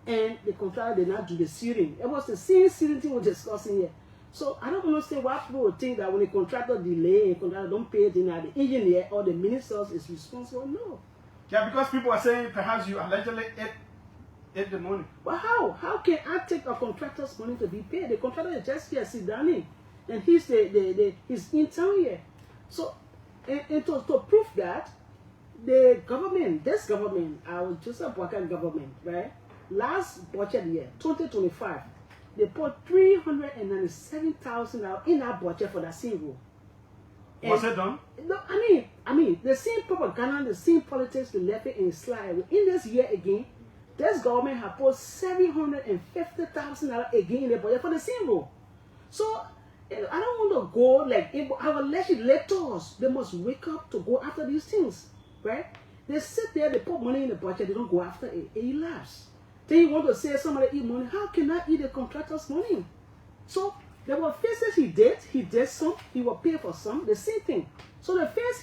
and the contractor did not do the sealing. It was the same sealing thing we're discussing here. So I don't understand why people would think that when the contractor delay and contractor don't pay it, then the engineer or the ministers is responsible. No. Yeah, because people are saying perhaps you allegedly ate the money. But how? How can I take a contractor's money to be paid? The contractor is just here, sit down in, and he's in town here. So, and to prove that, the government, this government, our Joseph Boakai government, right? Last budget year, 2025, they put $397,000 in our budget for that same road. Was it done? No, I mean, the same propaganda, the same politics, the left it and slide. In this year again, this government has put $750,000 again in the budget for the same road. So And I don't want to go like our legislators. They must wake up to go after these things, right? They sit there, they put money in the budget, they don't go after it. It elapses. Then you want to say somebody eat money. How can I eat a contractor's money? So there were phases he did some, he was paid for some, the same thing. So the phase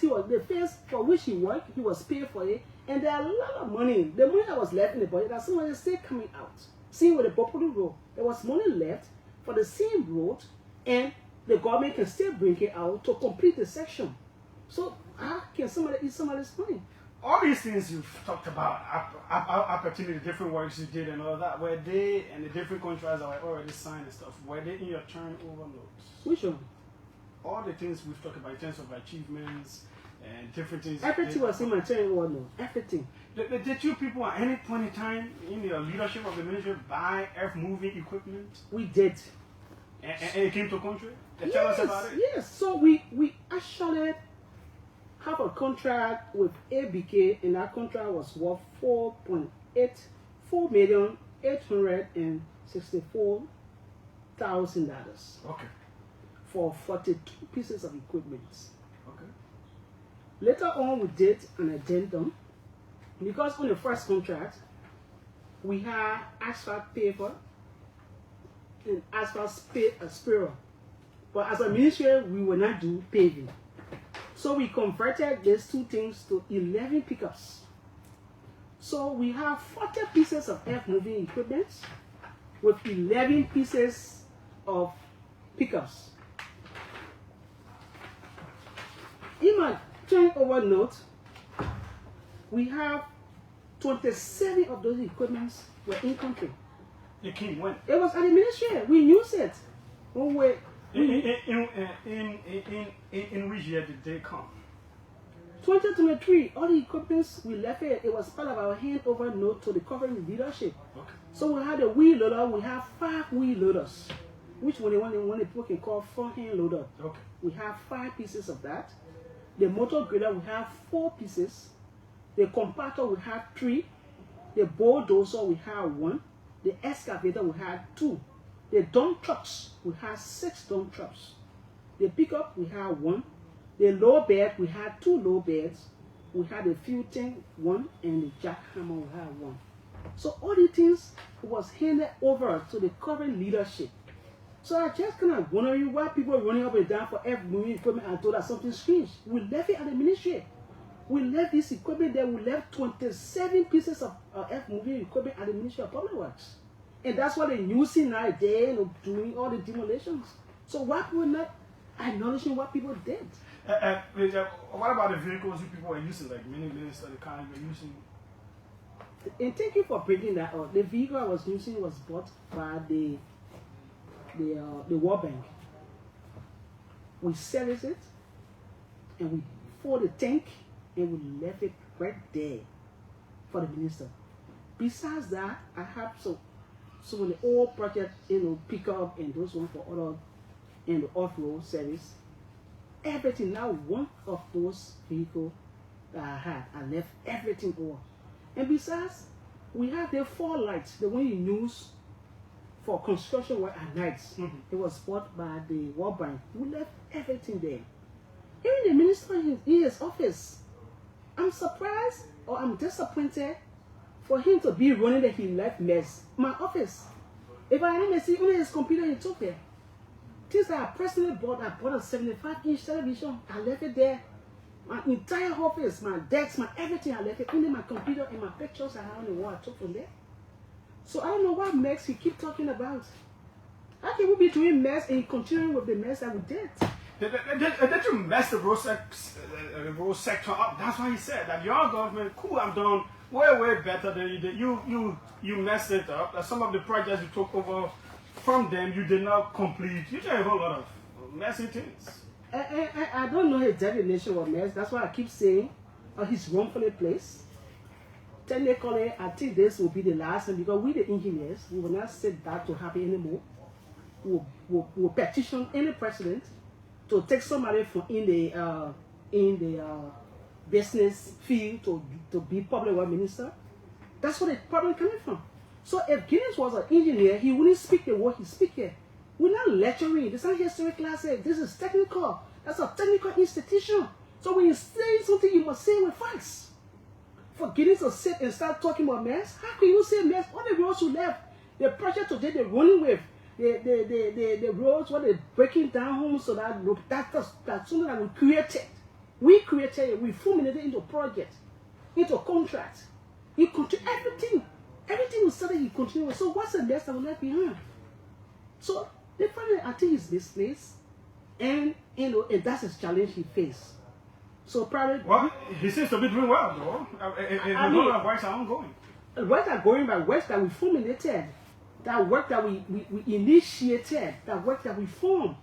for which he worked, he was paid for it, and there are a lot of money. The money that was left in the budget, that some money still coming out. Same with the popular road. There was money left for the same road, and the government can still bring it out to complete the section. So how can somebody eat somebody's money? All these things you've talked about, opportunity, the different works you did and all that, were they, and the different contracts that were already signed and stuff, were they in your turnover notes? Which one? All the things we've talked about in terms of achievements and different things. Everything was in my turnover note. Everything. Did you people at any point in time in your leadership of the ministry buy earth-moving equipment? We did. And it came to country? Yes, tell us about it. Yes. So we actually have a contract with ABK, and that contract was worth $4,864,000. Okay. For 42 pieces of equipment. Okay. Later on, we did an addendum because on the first contract, we had asphalt paper and asphalt spiral. But as a ministry, we will not do paving. So we converted these two things to 11 pickups. So we have 40 pieces of earth-moving equipment with 11 pieces of pickups. In my turnover note, we have 27 of those equipments were in country. The king went. It was at the ministry. We used it. When we, in which year did they come? 2023, all the equipments we left it. It was part of our handover note to the covering leadership. Okay. So we had a wheel loader. We have 5 wheel loaders, which when the people can call front hand loader. Okay. We have 5 pieces of that. The motor grader, we have 4 pieces. The compactor, we have 3. The bulldozer, we have 1. The excavator, we have 2. The dump trucks, we have 6 dump trucks. The pickup, we have 1. The low bed, we had 2 low beds. We had a fuel tank, 1, and the jackhammer, we had 1. So all the things was handed over to the current leadership. So I just kind of wondering why people are running up and down for every equipment and told us something strange. We left it at the ministry. We left this equipment there. We left 27 pieces of earth-moving equipment at the Ministry of Public Works. And that's what they're using now, they're doing all the demolitions. So why people not acknowledging what people did? What about the vehicles you people are using, like many ministers, the kind you're using? And thank you for bringing that up. The vehicle I was using was bought by the World Bank. We serviced it, and we filled the tank, and we left it right there for the minister. Besides that, I have some of the old project, pickup and those ones for other and the off-road service. Everything. Now one of those vehicles that I had, I left everything over. And besides, we have the 4 lights, the one you use for construction work at nights. Mm-hmm. It was bought by the World Bank. We left everything there. Even the minister in his office, I'm surprised or I'm disappointed for him to be running that he left mess. My office. If I didn't see only his computer he took there. Things that I personally bought, I bought a 75-inch television. I left it there. My entire office, my desks, my everything, I left it. Only my computer and my pictures I have on the wall I took from there. So I don't know what mess he keep talking about. How can we be doing mess and continuing with the mess that we did? Did you mess the road sector up? That's why he said that your government, cool, I'm done way better than you did. You messed it up. Some of the projects you took over from them, you did not complete. You did a whole lot of messy things. I don't know his definition of mess. That's why I keep saying he's wrongfully placed. Technically, I think this will be the last one because we, the engineers, we will not sit that to happen anymore. We'll petition any president to take somebody from in the business field to be public work minister. That's where the problem coming from. So if Guinness was an engineer, he wouldn't speak the word he speak here. We're not lecturing. This is not history classes. This is technical. That's a technical institution. So when you say something, you must say with facts. Forgetting to sit and start talking about mess. How can you say mess? All the roads you left, the project today they're running with, the roads what they're breaking down homes so that's something that we created. We created it. We formulated into project, into contract. You continue everything. Everything we started, you continue. So what's the mess that we left behind? So the family, I think, is misplaced, and and that's his challenge he faced. So probably. Well, he seems to be doing well, though. I mean, works are ongoing. Works are going by works that we formulated, that work that we initiated, that work that we formed,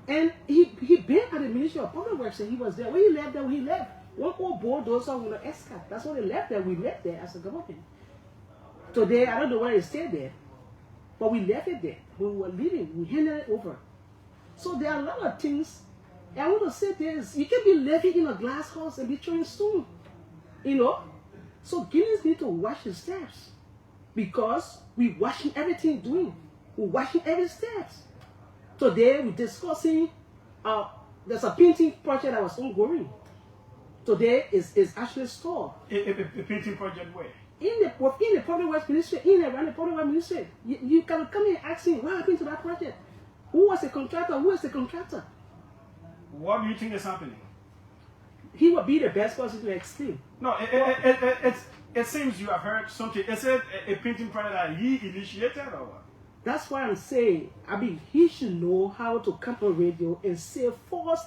and he been at the Ministry of Public Works, and he was there. When he left there, when he left, one more bulldozer with an escort. That's what they left there. We left there as a government. Today, I don't know why it stayed there, but we left it there. When we were leaving, we handed it over. So there are a lot of things. I want to say this: you can be living in a glass house and be throwing stone, So Guineans need to watch his steps, because we're watching everything doing. We're watching every steps. Today we're discussing. There's a painting project that was ongoing. Today is actually stored. A painting project where? Within the public works ministry, in and around the public works ministry, you can come in and ask him what happened to that project. Who was the contractor? Who is the contractor? What do you think is happening? He would be the best person to explain. No, it seems you have heard something. Is it a painting project that he initiated or what? That's why I'm saying, he should know how to come on radio and say false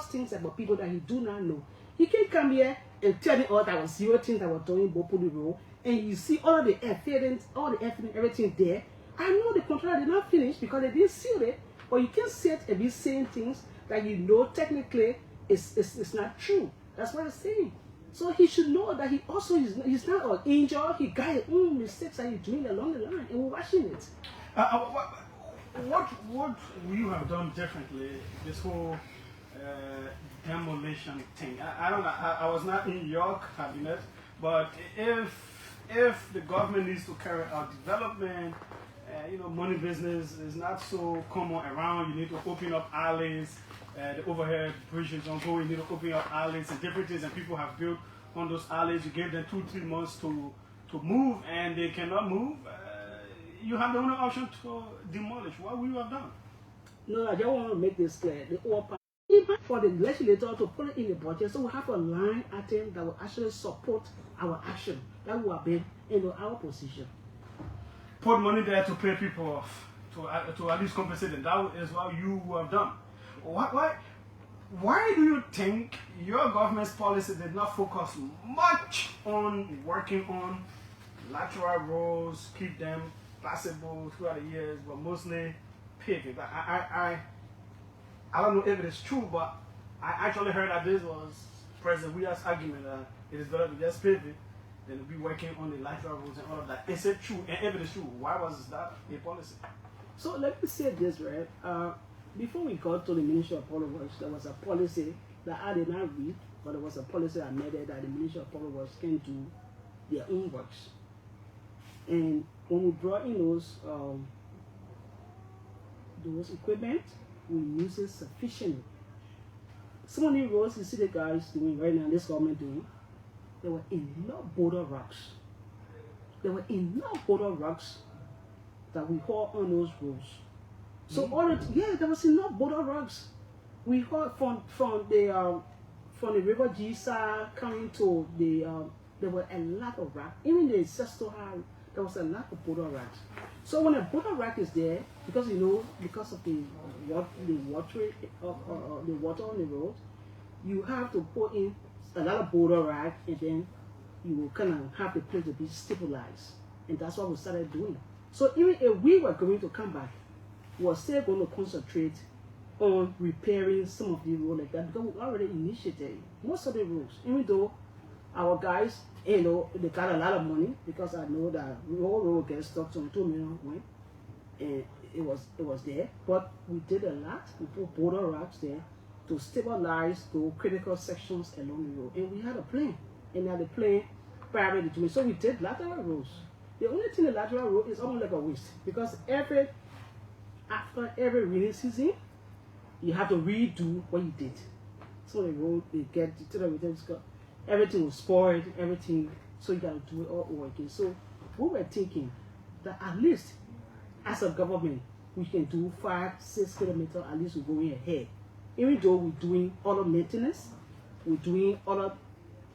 things about people that he do not know. He can come here and tell me all that was 0 things that were doing Bopuli Road, and you see all the evidence, everything there. I know the contract did not finish because they didn't seal it, but you can sit and be saying things that technically it's not true. That's what I'm saying. So he should know that he also he's not an angel. He got his own mistakes that he's doing along the line, and we're watching it. What would you have done differently? This whole demolition thing. I don't know. I was not in your cabinet, but if the government needs to carry out development, money business is not so common around. You need to open up alleys. The overhead bridges on go. You need to open up alleys and different things, and people have built on those alleys. You gave them 2-3 months to move, and they cannot move. You have the only option to demolish. What would you have done? No, I just want to make this clear. For the legislator to put it in the budget, so we have a line item that will actually support our action. That will have been our position. Put money there to pay people off, to at least compensate them. That is what you have done. Why do you think your government's policy did not focus much on working on lateral roads, keep them passable throughout the years, but mostly paving? I don't know if it is true, but I actually heard that this was President Weah's argument that it is better to just pave it than to be working on the lateral roads and all of that. Is it true? And if it is true, why was that a policy? So let me say this, right? Before we got to the Ministry of Public Works, there was a policy that I did not read, but there was a policy I made that the Ministry of Public Works can do their own works. And when we brought in those equipment, we use it sufficiently. Some of the roads you see the guys doing right now, this government doing, there were enough border rocks. There were enough border rocks that we hauled on those roads. So there was enough border rocks. We hauled from the river Jisa coming to there were a lot of rock. Even the Sesto High, there was a lot of border rocks. So when a border rock is there, because of the water on the road, you have to put in a lot of border rock, and then you will kind of have the place to be stabilized. And that's what we started doing. So even if we were going to come back, we were still going to concentrate on repairing some of the roads like that, because we already initiated most of the roads. Even though our guys, they got a lot of money, because I know that road gets stuck on 2 million when, and it was there. But we did a lot. We put border rocks there to stabilize those critical sections along the road, and we had a plan. And now the plan prior to me. So we did lateral roads. The only thing the lateral road is almost like a waste, because every after every rainy season, you have to redo what you did. So the road, they get everything was spoiled, everything. So you got to do it all over again. So we were thinking that at least as a government, we can do 5-6 kilometers. At least we're going ahead. Even though we're doing other maintenance, we're doing other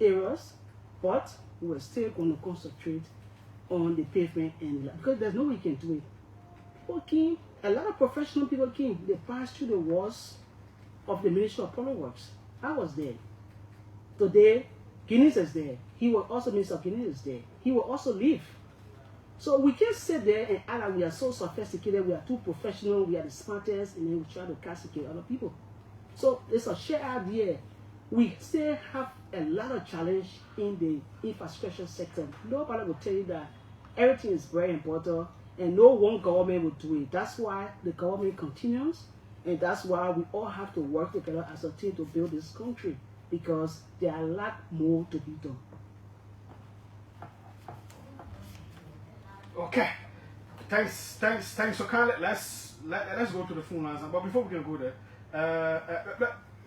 areas, but we're still going to concentrate on the pavement and because there's no way you can do it. People came, a lot of professional people came. They passed through the walls of the Ministry of Public Works. I was there. Today, Guinness is there. He will also, Mr. Guinness is there. He will also leave. So we can't sit there and act like we are so sophisticated, we are too professional, we are the smartest, and then we try to castigate other people. So it's a shared idea. We still have a lot of challenge in the infrastructure sector. Nobody will tell you that everything is very important and no one government will do it. That's why the government continues, and that's why we all have to work together as a team to build this country, because there are a lot more to be done. Okay, thanks for kindly. Let's go to the phone lines. But before we can go there,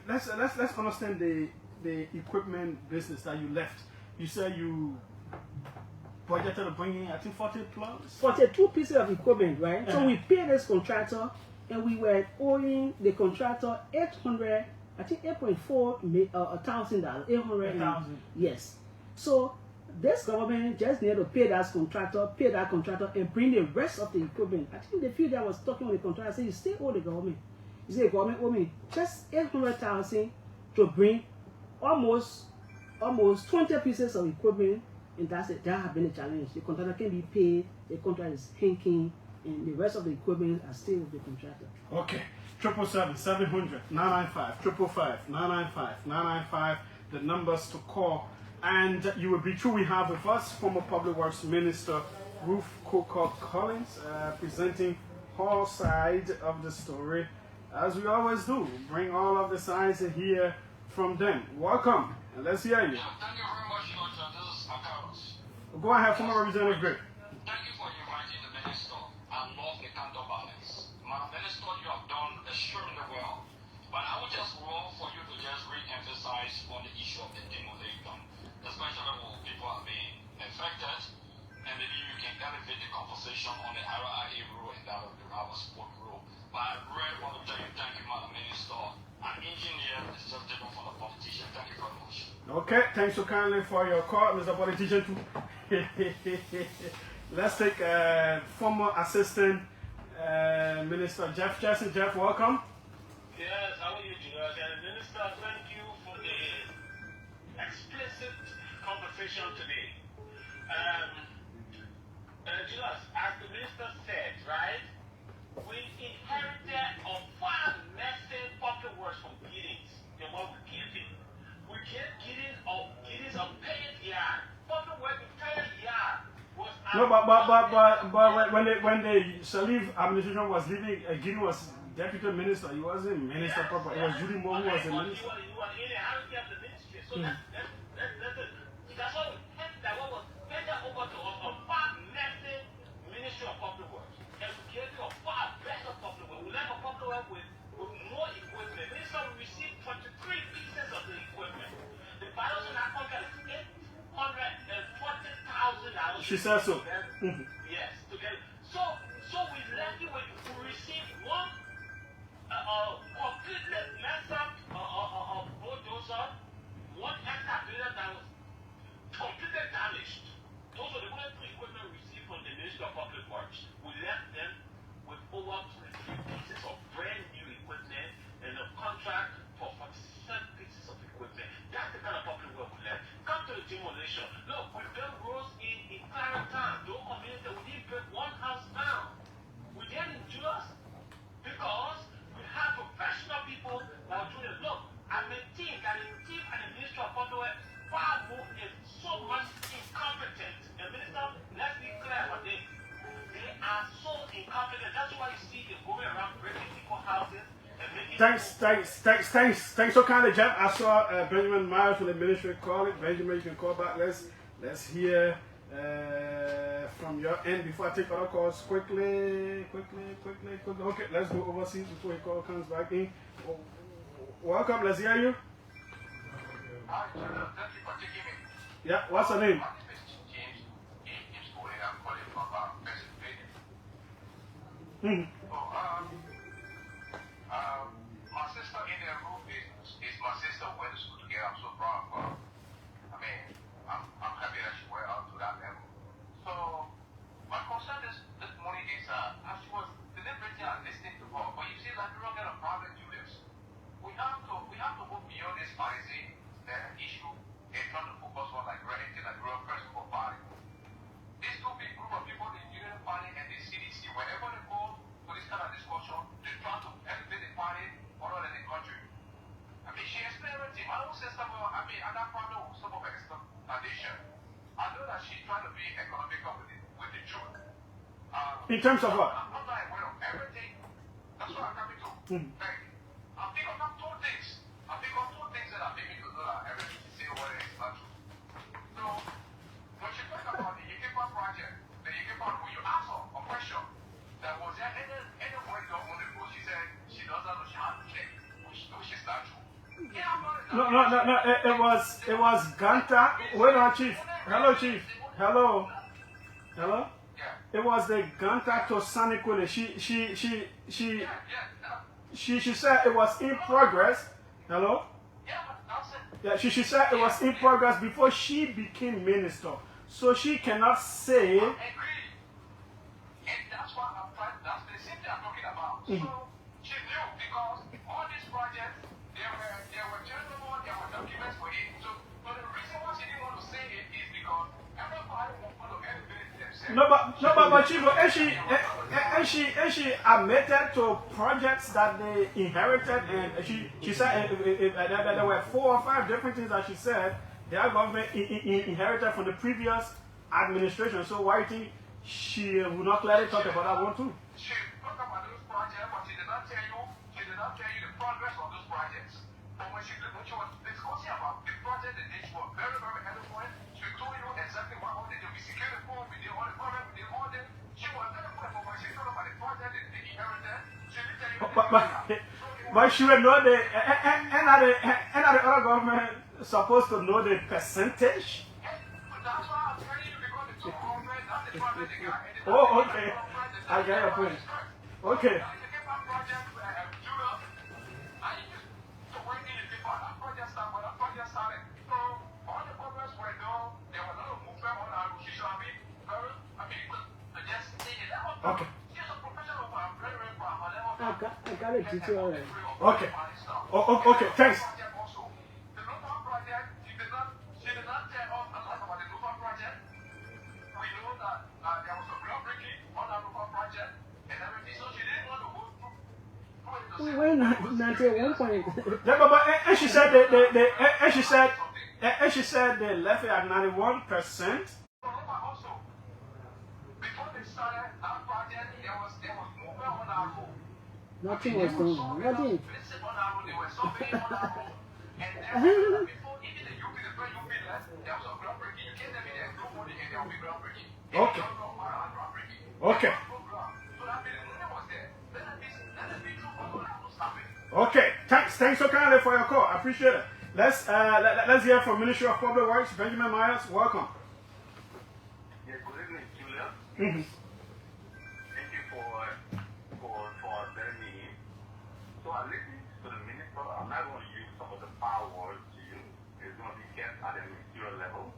let's understand the equipment business that you left. You said you budgeted to bring in, I think, 40 plus? 42 pieces of equipment, right? So we paid this contractor, and we were owing the contractor 800, I think $8.4 thousand. 800,000. Yes. So this government just needed to pay that contractor, and bring the rest of the equipment. I think the few that I was talking with the contractor, I said, you still owe the government. He said, the government owe me just 800,000 to bring almost 20 pieces of equipment, and that's it. That has been a challenge. The contractor can be paid, the contract is hanging, and the rest of the equipment are still with the contractor. Okay. 777-700-995, the numbers to call. And you will be true. We have with us former Public Works Minister Ruth Coker-Collins, presenting her side of the story, as we always do. Bring all of the sides and hear from them. Welcome, and let's hear you. Yeah, thank you very much, Dr. This is Akaros. Go ahead, former Representative Gray. Thank you for inviting the minister. I love the counterbalance. My minister, you have done extremely well. But I would just want for you to just re-emphasize on the issue of the demolition, especially when people are being affected, and maybe you can elevate the conversation on the RIA rule and that of the Rubber Sport rule. But I really want to tell you, thank you, Madam Minister. An engineer is just different from a politician. Thank you very much. Okay, thanks so kindly for your call, Mr. Politician. Let's take former Assistant Minister Jeff Jackson. Jeff, welcome. Yes, how are you, Julius? And Minister, thank you for the explicit conversation today. Julius, as the Minister said, right, we inherited a far messy public works from Giddings than what we gave him. We gave Giddings a paid yard. Public works paid yard was... No, but when the Salif administration was leaving, Giddings was Deputy Minister. He wasn't Minister proper. It was Judy Moore who was the Minister. You were in the hierarchy of the ministry. So that's what we had, that what was handed over to us, a far messy Ministry of Public Works. And we gave you a far better public work. We left a public work with more equipment. Minister, we received 23 pieces of the equipment. The balance in our contract is $840,000. She said so. Yes, together. So we left you with, we received one completely messed up bulldozer, one excavator that was completely damaged. Those are the only two equipment we received from the Ministry of Public Works. We left them with over 23 pieces of brand new equipment and a contract for 47 pieces of equipment. That's the kind of public work we left. Come to the demolition. Look, we built roads in Clarendon. Don't community, we didn't build one house down. We didn't do us because we have professional people that are doing it. Look, I'm a team that is team and the Ministry of Public Works far more is so much incompetent. The minister, let's be clear about this. They are so incompetent. That's why you see them going around breaking people's houses and making. Thanks so kindly, Jeff. I saw Benjamin Myers from the ministry calling. Benjamin, you can call back. Let's hear from your end before I take other calls quickly. Okay, let's go overseas before a call comes back in. Welcome, let's hear you. Hi, thank you for taking me. Yeah, what's your name? My name is James Weah. I'm calling from Pennsylvania. So, my sister in the room is my sister. We went to school together. I'm so proud of her. I mean, I'm happy that she went out to that level. So, my concern this morning is, as she was deliberating and listening to her, but you see that we don't get a problem to this. We have to go beyond this policy issue and try to focus on like anything like real principle party. These two big group of people, the Union Party and the CDC, wherever they go to this kind of discussion, they try to elevate the party other than the country. I mean, she explained everything. My own sister, I mean, I got problem with some of her explanation. I know that she's trying to be economical with the truth. In terms of what? I'm not aware of everything. That's what I'm coming to. Like, I think of two things. I think of two things that are making me to know that everything she says over there is not true. So, when she talked about the Yikipa project, when you ask her a question, that was there any way you don't want to go, she said she doesn't know she has to check, which is not true. Yeah, No. It was Ganta. Wait on, Chief. Hello, Chief. Hello. Yeah. It was the Ganta to Sanikule. She said it was in progress. Hello? Yeah, but that's it. Yeah, she said it was in progress before she became minister. So she cannot say. I agree. And that's what that's the same thing I'm talking about. So she knew because all these projects, there were gentlemen, there were documents for it. So but the reason why she didn't want to say it is because everybody want to elevate themselves. But she admitted to projects that they inherited, and she said that there were 4 or 5 different things that she said their government inherited from the previous administration. So why do you think she would not clearly talk about that one too? She talked about those projects, but she did not tell you the progress of those projects. But when she was discussing about the project, she was very, very eloquent. She told you exactly what they did. We secured the phone, we did all the program, we did all the. She was very eloquent, but when she talked about the project they inherited, she didn't tell you. But she would know the and the other government supposed to know the percentage. That's why I'm telling you because the two governments, that's the problem they got. Oh, okay. I get your point. Okay. Okay. I got a detail already. Okay. Okay. Thanks. We went 91 Yeah, but and she said and she said they left it at 91%. Nothing was done. Nothing. Okay. Okay. Thanks so kindly for your call. I appreciate it. Let's hear from Ministry of Public Works, Benjamin Myers. Welcome. Yeah, good evening, Julia. Thank you for letting me in. So I listened to the minister. I'm not going to use some of the power words to you. It's going to be kept at a ministerial level.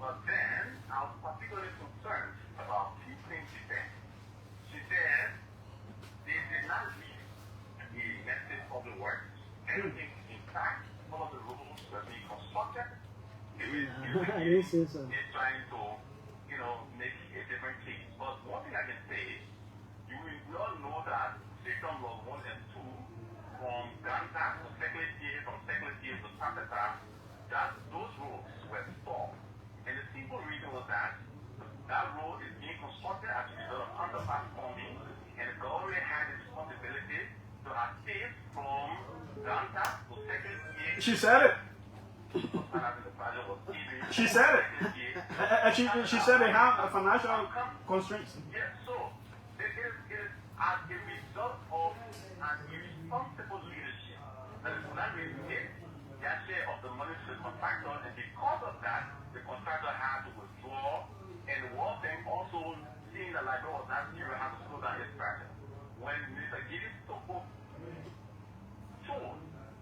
But then I was particularly concerned about two things she said. She said they did not leave the Ministry of Public Works. Anything, in fact, some of the rules were being constructed. They're trying to, make a different case. But one thing I can say, we all know that Freedom Law 1 and 2, from Granta to Second Year, from Second Year to Pakistan, that those rules were stopped. And the simple reason was that road is being constructed as a result of underpass funding, and the government had the responsibility to assist from Granta to Second Year. She said it. She said it. She said they have financial constraints. Yes, so it is as a result of an irresponsible leadership that is not really made their share of the money to the contractor, and because of that, the contractor had to withdraw, and one thing also seeing that like was not zero, had to slow down his practice. When Mr. Giddy took over,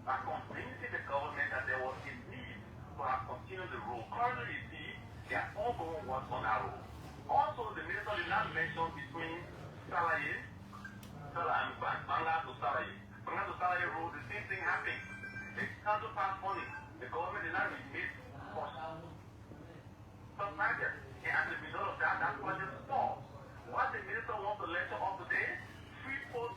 by convincing the government that there was a need to have continued the role. Currently, you see, they are ongoing work on our role. Also, the minister did not mention between Salaye, Bangla to Salaye. Bangla to Salaye road, the same thing happened. The counterpart money, the government did not remit for some projects. And as a result of that, that project stalled. What the minister wants to lecture on today, Freeport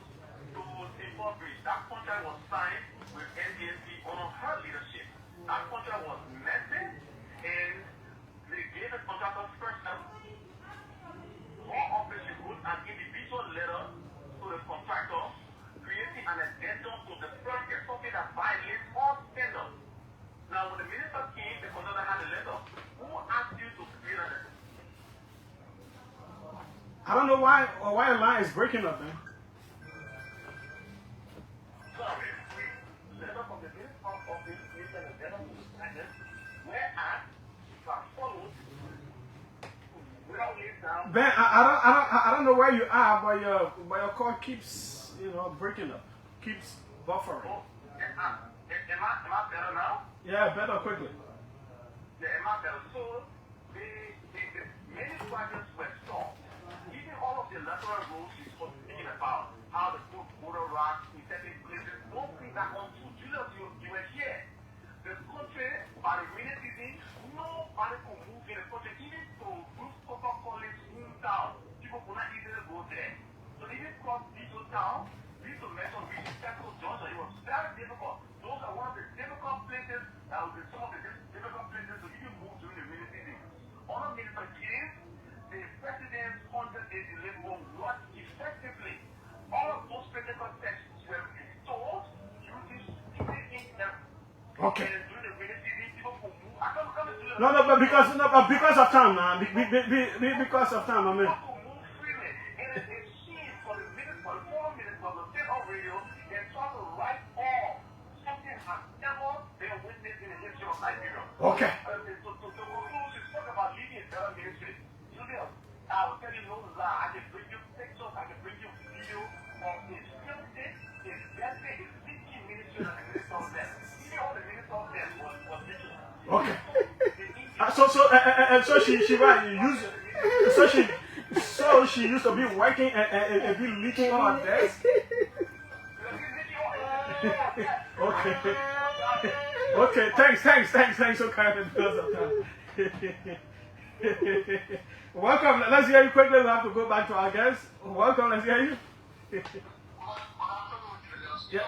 to Simple Bridge, that contract was signed with NDNC under her leadership. That contract was messy, and they gave the contractor first time. More often she wrote an individual letter to the contractor, creating an addendum to the project, something that violates all standards. Now, when the minister came, the contractor had a letter. Who asked you to create an addendum? I don't know why the line is breaking up, man. Ben, I don't know where you are, but your call keeps breaking up, keeps buffering. Oh, am I better now? Yeah, better quickly. Yeah, am I better? So the many projects were stopped. Even all of the electoral rules is speaking about how the put border rocks in certain places. Don't bring that on to Julius. You were here. The country, by the rainy season, nobody could move in the country. Even to Ruth Coker-Collins hometown, people could not easily go there. So they even cross Digital Town, we to mention reaching Central Georgia. It was very difficult. Those are one of the difficult places that will be some of the difficult places to even move during the rainy season. Under Minister James, the president's 100-day deliverable worked effectively. All of those critical sections were restored using security them. Okay. And during the rainy season, people could move. I can't come into the But because of time, man. Because of time, I mean. people could move freely. And it seemed for the minutes, for the 4 minutes of the state of radio, they tried to write all something has never been witnessed in the history of Liberia. Okay. To conclude, she spoke about leading a better ministry. Julius, I will tell you no lie. I can bring you pictures, I can bring you video of his filthy, his dirty, his leaky ministry that the minister of them. Even all the minister of them was leaking. Okay. So she right, use so she used to be working and be leaking on her desk. Okay. Okay, thanks so kind of because of time. Welcome, let's hear you quickly. We have to go back to our guests. Welcome, let's hear you. Yeah.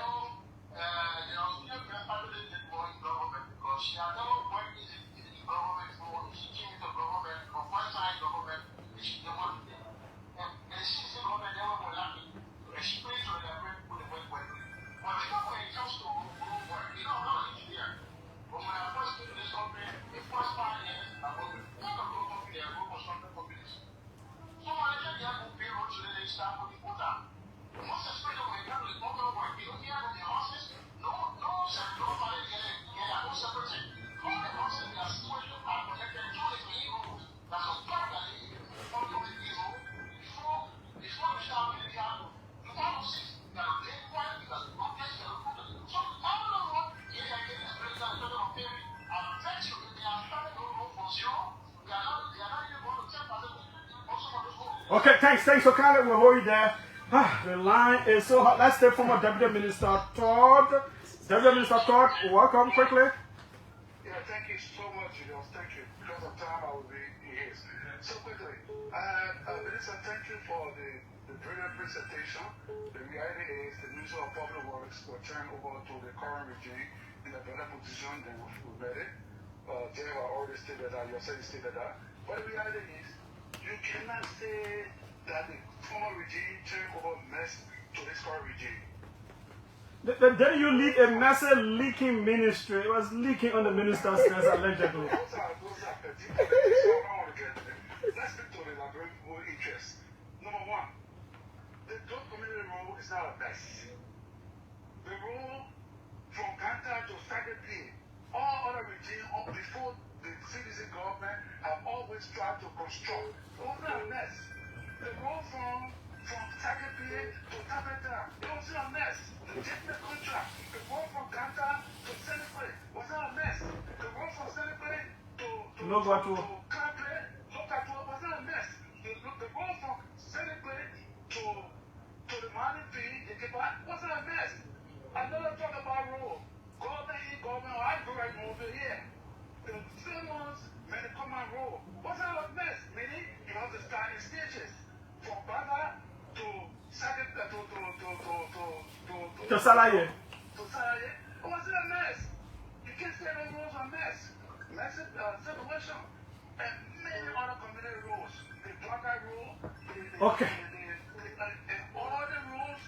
Okay, thanks so kindly. We'll hold you there. The line is so hot. Let's take from our Deputy Minister Todd. Deputy Minister Todd, welcome quickly. Yeah, thank you so much, Julius. Thank you. Because of time, I will be here. So quickly, Minister, thank you for the brilliant presentation. The reality is the Minister of Public Works will turn over to the current regime in a better position than we made it. They have already stated that, you said stated that. But the reality is, you cannot say that the former regime turned over mess to this current regime. Then you lead a massive leaking ministry. It was leaking on the minister's desk allegedly. Those are petty. So I don't want to mess. The rule from Kanta to Sagapie, all other regimes before the citizen government have always tried to construct. It wasn't a mess. The rule from Sagapie to Tabeta, it wasn't a mess. The Jitme contract, the rule from Kanta to Senegal wasn't a mess. The rule from Senegal to Kaple, Lokato wasn't a mess. The rule from Senegal to the Mali Fee, wasn't a mess. Another talk about rule. Government, I go right over here. The same ones made a common rule. Wasn't a mess, meaning you have to start in stages. From Baba to Saget To Salaye. To Salaye. It wasn't a mess. You can't say those rules are a mess. Mess separation. And many other community rules. The Boakai rule, Okay. and all the rules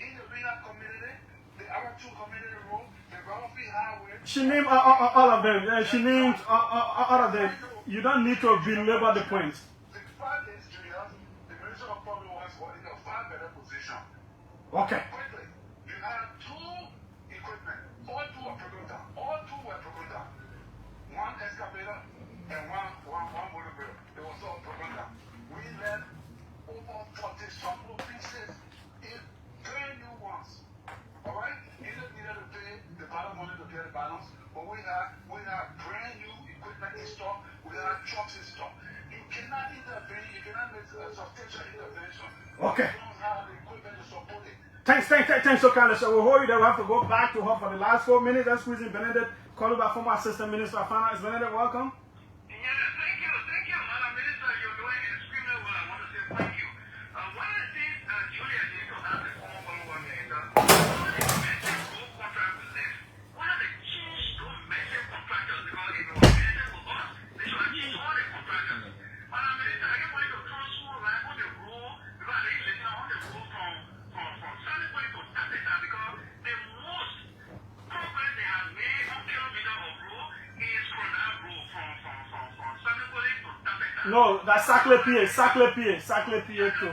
in the Weah community, the other two community rules, the Ralphie Highway. She named all of them. She named all of them. You don't need to belabor the points. The 5 days to us, the Minister of Public Works was in a far better position. Okay. Quickly, you had 2 equipment. All 2 were Procuta. All 2 were Procuta. 1 excavator and one wheelbarrow. It was all Procuta. We left over 40 some pieces in brand new ones. Alright? You didn't need to pay the balance money to get the balance, but we have brand new equipment in stock, we have trucks in stock. You cannot intervene, you cannot make a substantial intervention. Okay. You don't have the equipment to support it. Thanks so kindly. So we'll hold you there. We have to go back to her for the last 4 minutes. Let's squeeze in Benedict, called by former Assistant Minister of Finance. Benedict, welcome. Yeah, thank you, Madam Minister. You're doing extremely well. I want to say thank you. One of the things Julia did to ask the former government minister, one of the mentioned road contract was left. One of the change those mentioned contractors because if it was mentioned for us, they should have changed all the contractors. Madam Minister, I just want you to throw school right on the rule because I didn't listen on the rule from Sunday to Tabeta because the most progress they have made on kilometer of road is from that road from Sunday to Tabeta. No, that's Saclé Pierre too.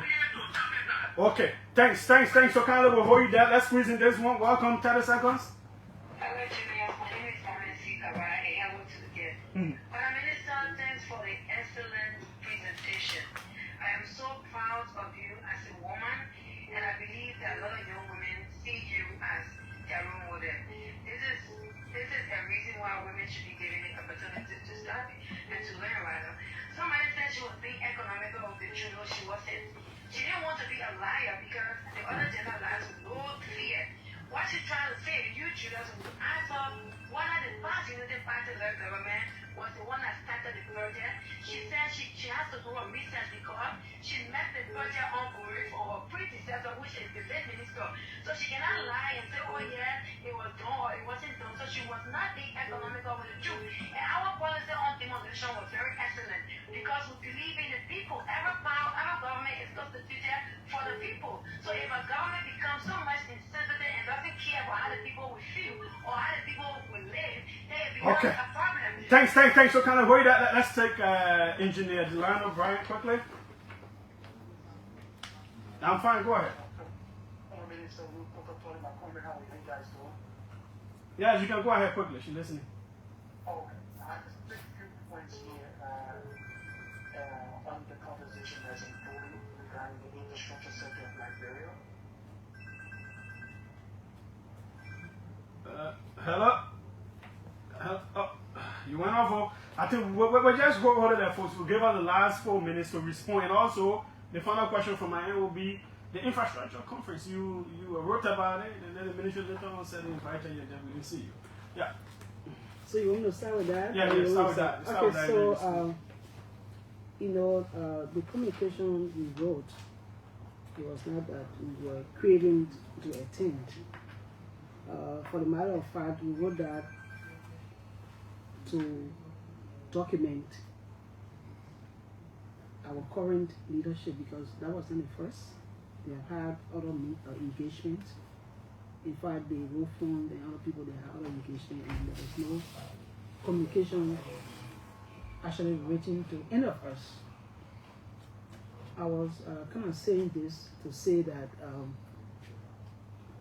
Okay, thanks so kindly. We'll hold you there. Let's squeeze in this one. Welcome, 30 seconds. Hello, Julius. My name is Nancy Kabara. I want to get. Madam Minister, thanks for the excellent presentation. I am so proud of you as a woman, and I believe that a lot of young women see you as their role model. This is a reason why women should be given the opportunity to study and to learn rather. Somebody said she was being economical of the truth, no, she wasn't. She didn't want to be a liar because the other gender lies with no fear. What she's trying to say, you Judas, when you answer, one of the past United Party government was the one that started the project. She said she has to do a research because she met the project ongoing for her predecessor, which is the late minister. So she cannot lie and say, oh yeah, it was done or it wasn't done. So she was not being economical with the truth. And our policy on demolition was very excellent because we believe in the people. Our government is constituted for the people. So if a government becomes so much insensitive and doesn't care about how the people will feel or how the people will live, then it becomes a problem. Thanks. So kind of wait. Let's take Engineer JZyNo, Brian, quickly. I'm fine. Go ahead. Minister Ruth Coker-Collins, how are you guys doing? Yeah, you can go ahead quickly. She's listening. Oh, I just think a few points here on the conversation that's unfolding regarding the infrastructure sector of Liberia. Hello? Oh, you went off. I think we're just going to there, folks. We'll give us the last 4 minutes to respond. And also, the final question from my end will be the infrastructure conference. You wrote about it, and then the minister later on said they invited you, and then we didn't see you. Yeah. So you want to start with that? Yeah, start with that. Okay, so, the communication we wrote, it was not that we were craving to attend. For the matter of fact, we wrote that to document our current leadership because that was not the first. They have had other engagements. In fact, the Road Fund and other people, they had other engagement, and there was no communication actually written to any of us. I was kind of saying this to say that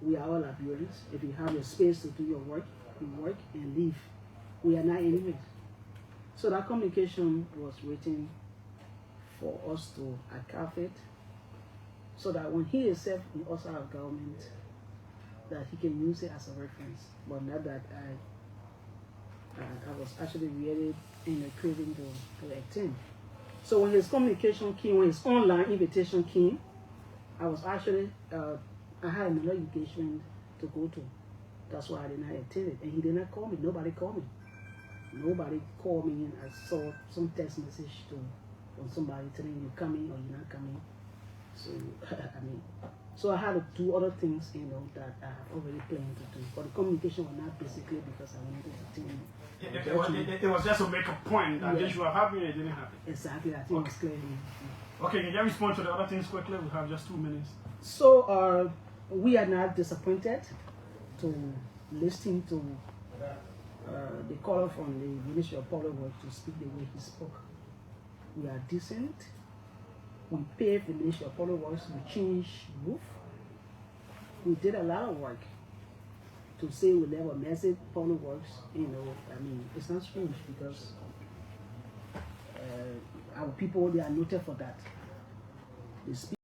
we are all Liberians. If you have your space to do your work, you work and leave. We are not enemies. So that communication was waiting for us to archive it, so that when he is served in outside of government, that he can use it as a reference. But not that I was actually really in a craving to attend. So when his communication came, when his online invitation came, I was actually, I had another engagement to go to. That's why I did not attend it. And he did not call me. Nobody called me. Nobody called me, and I saw some text message from somebody telling you coming or you're not coming. So, I mean, so I had to do other things, you know, that I have already planned to do. But the communication was not basically because I wanted to attend. It was just to make a point that this should have happened and it didn't happen. Exactly, I think it was clear. Okay, can you respond to the other things quickly? We have just 2 minutes. So we are not disappointed to listen to the caller from the Ministry of Public Works to speak the way he spoke. We are decent. We paved the Ministry of Public Works. We changed roof. We did a lot of work. To say we never message Public Works, you know, I mean, it's not strange because our people, they are noted for that. They speak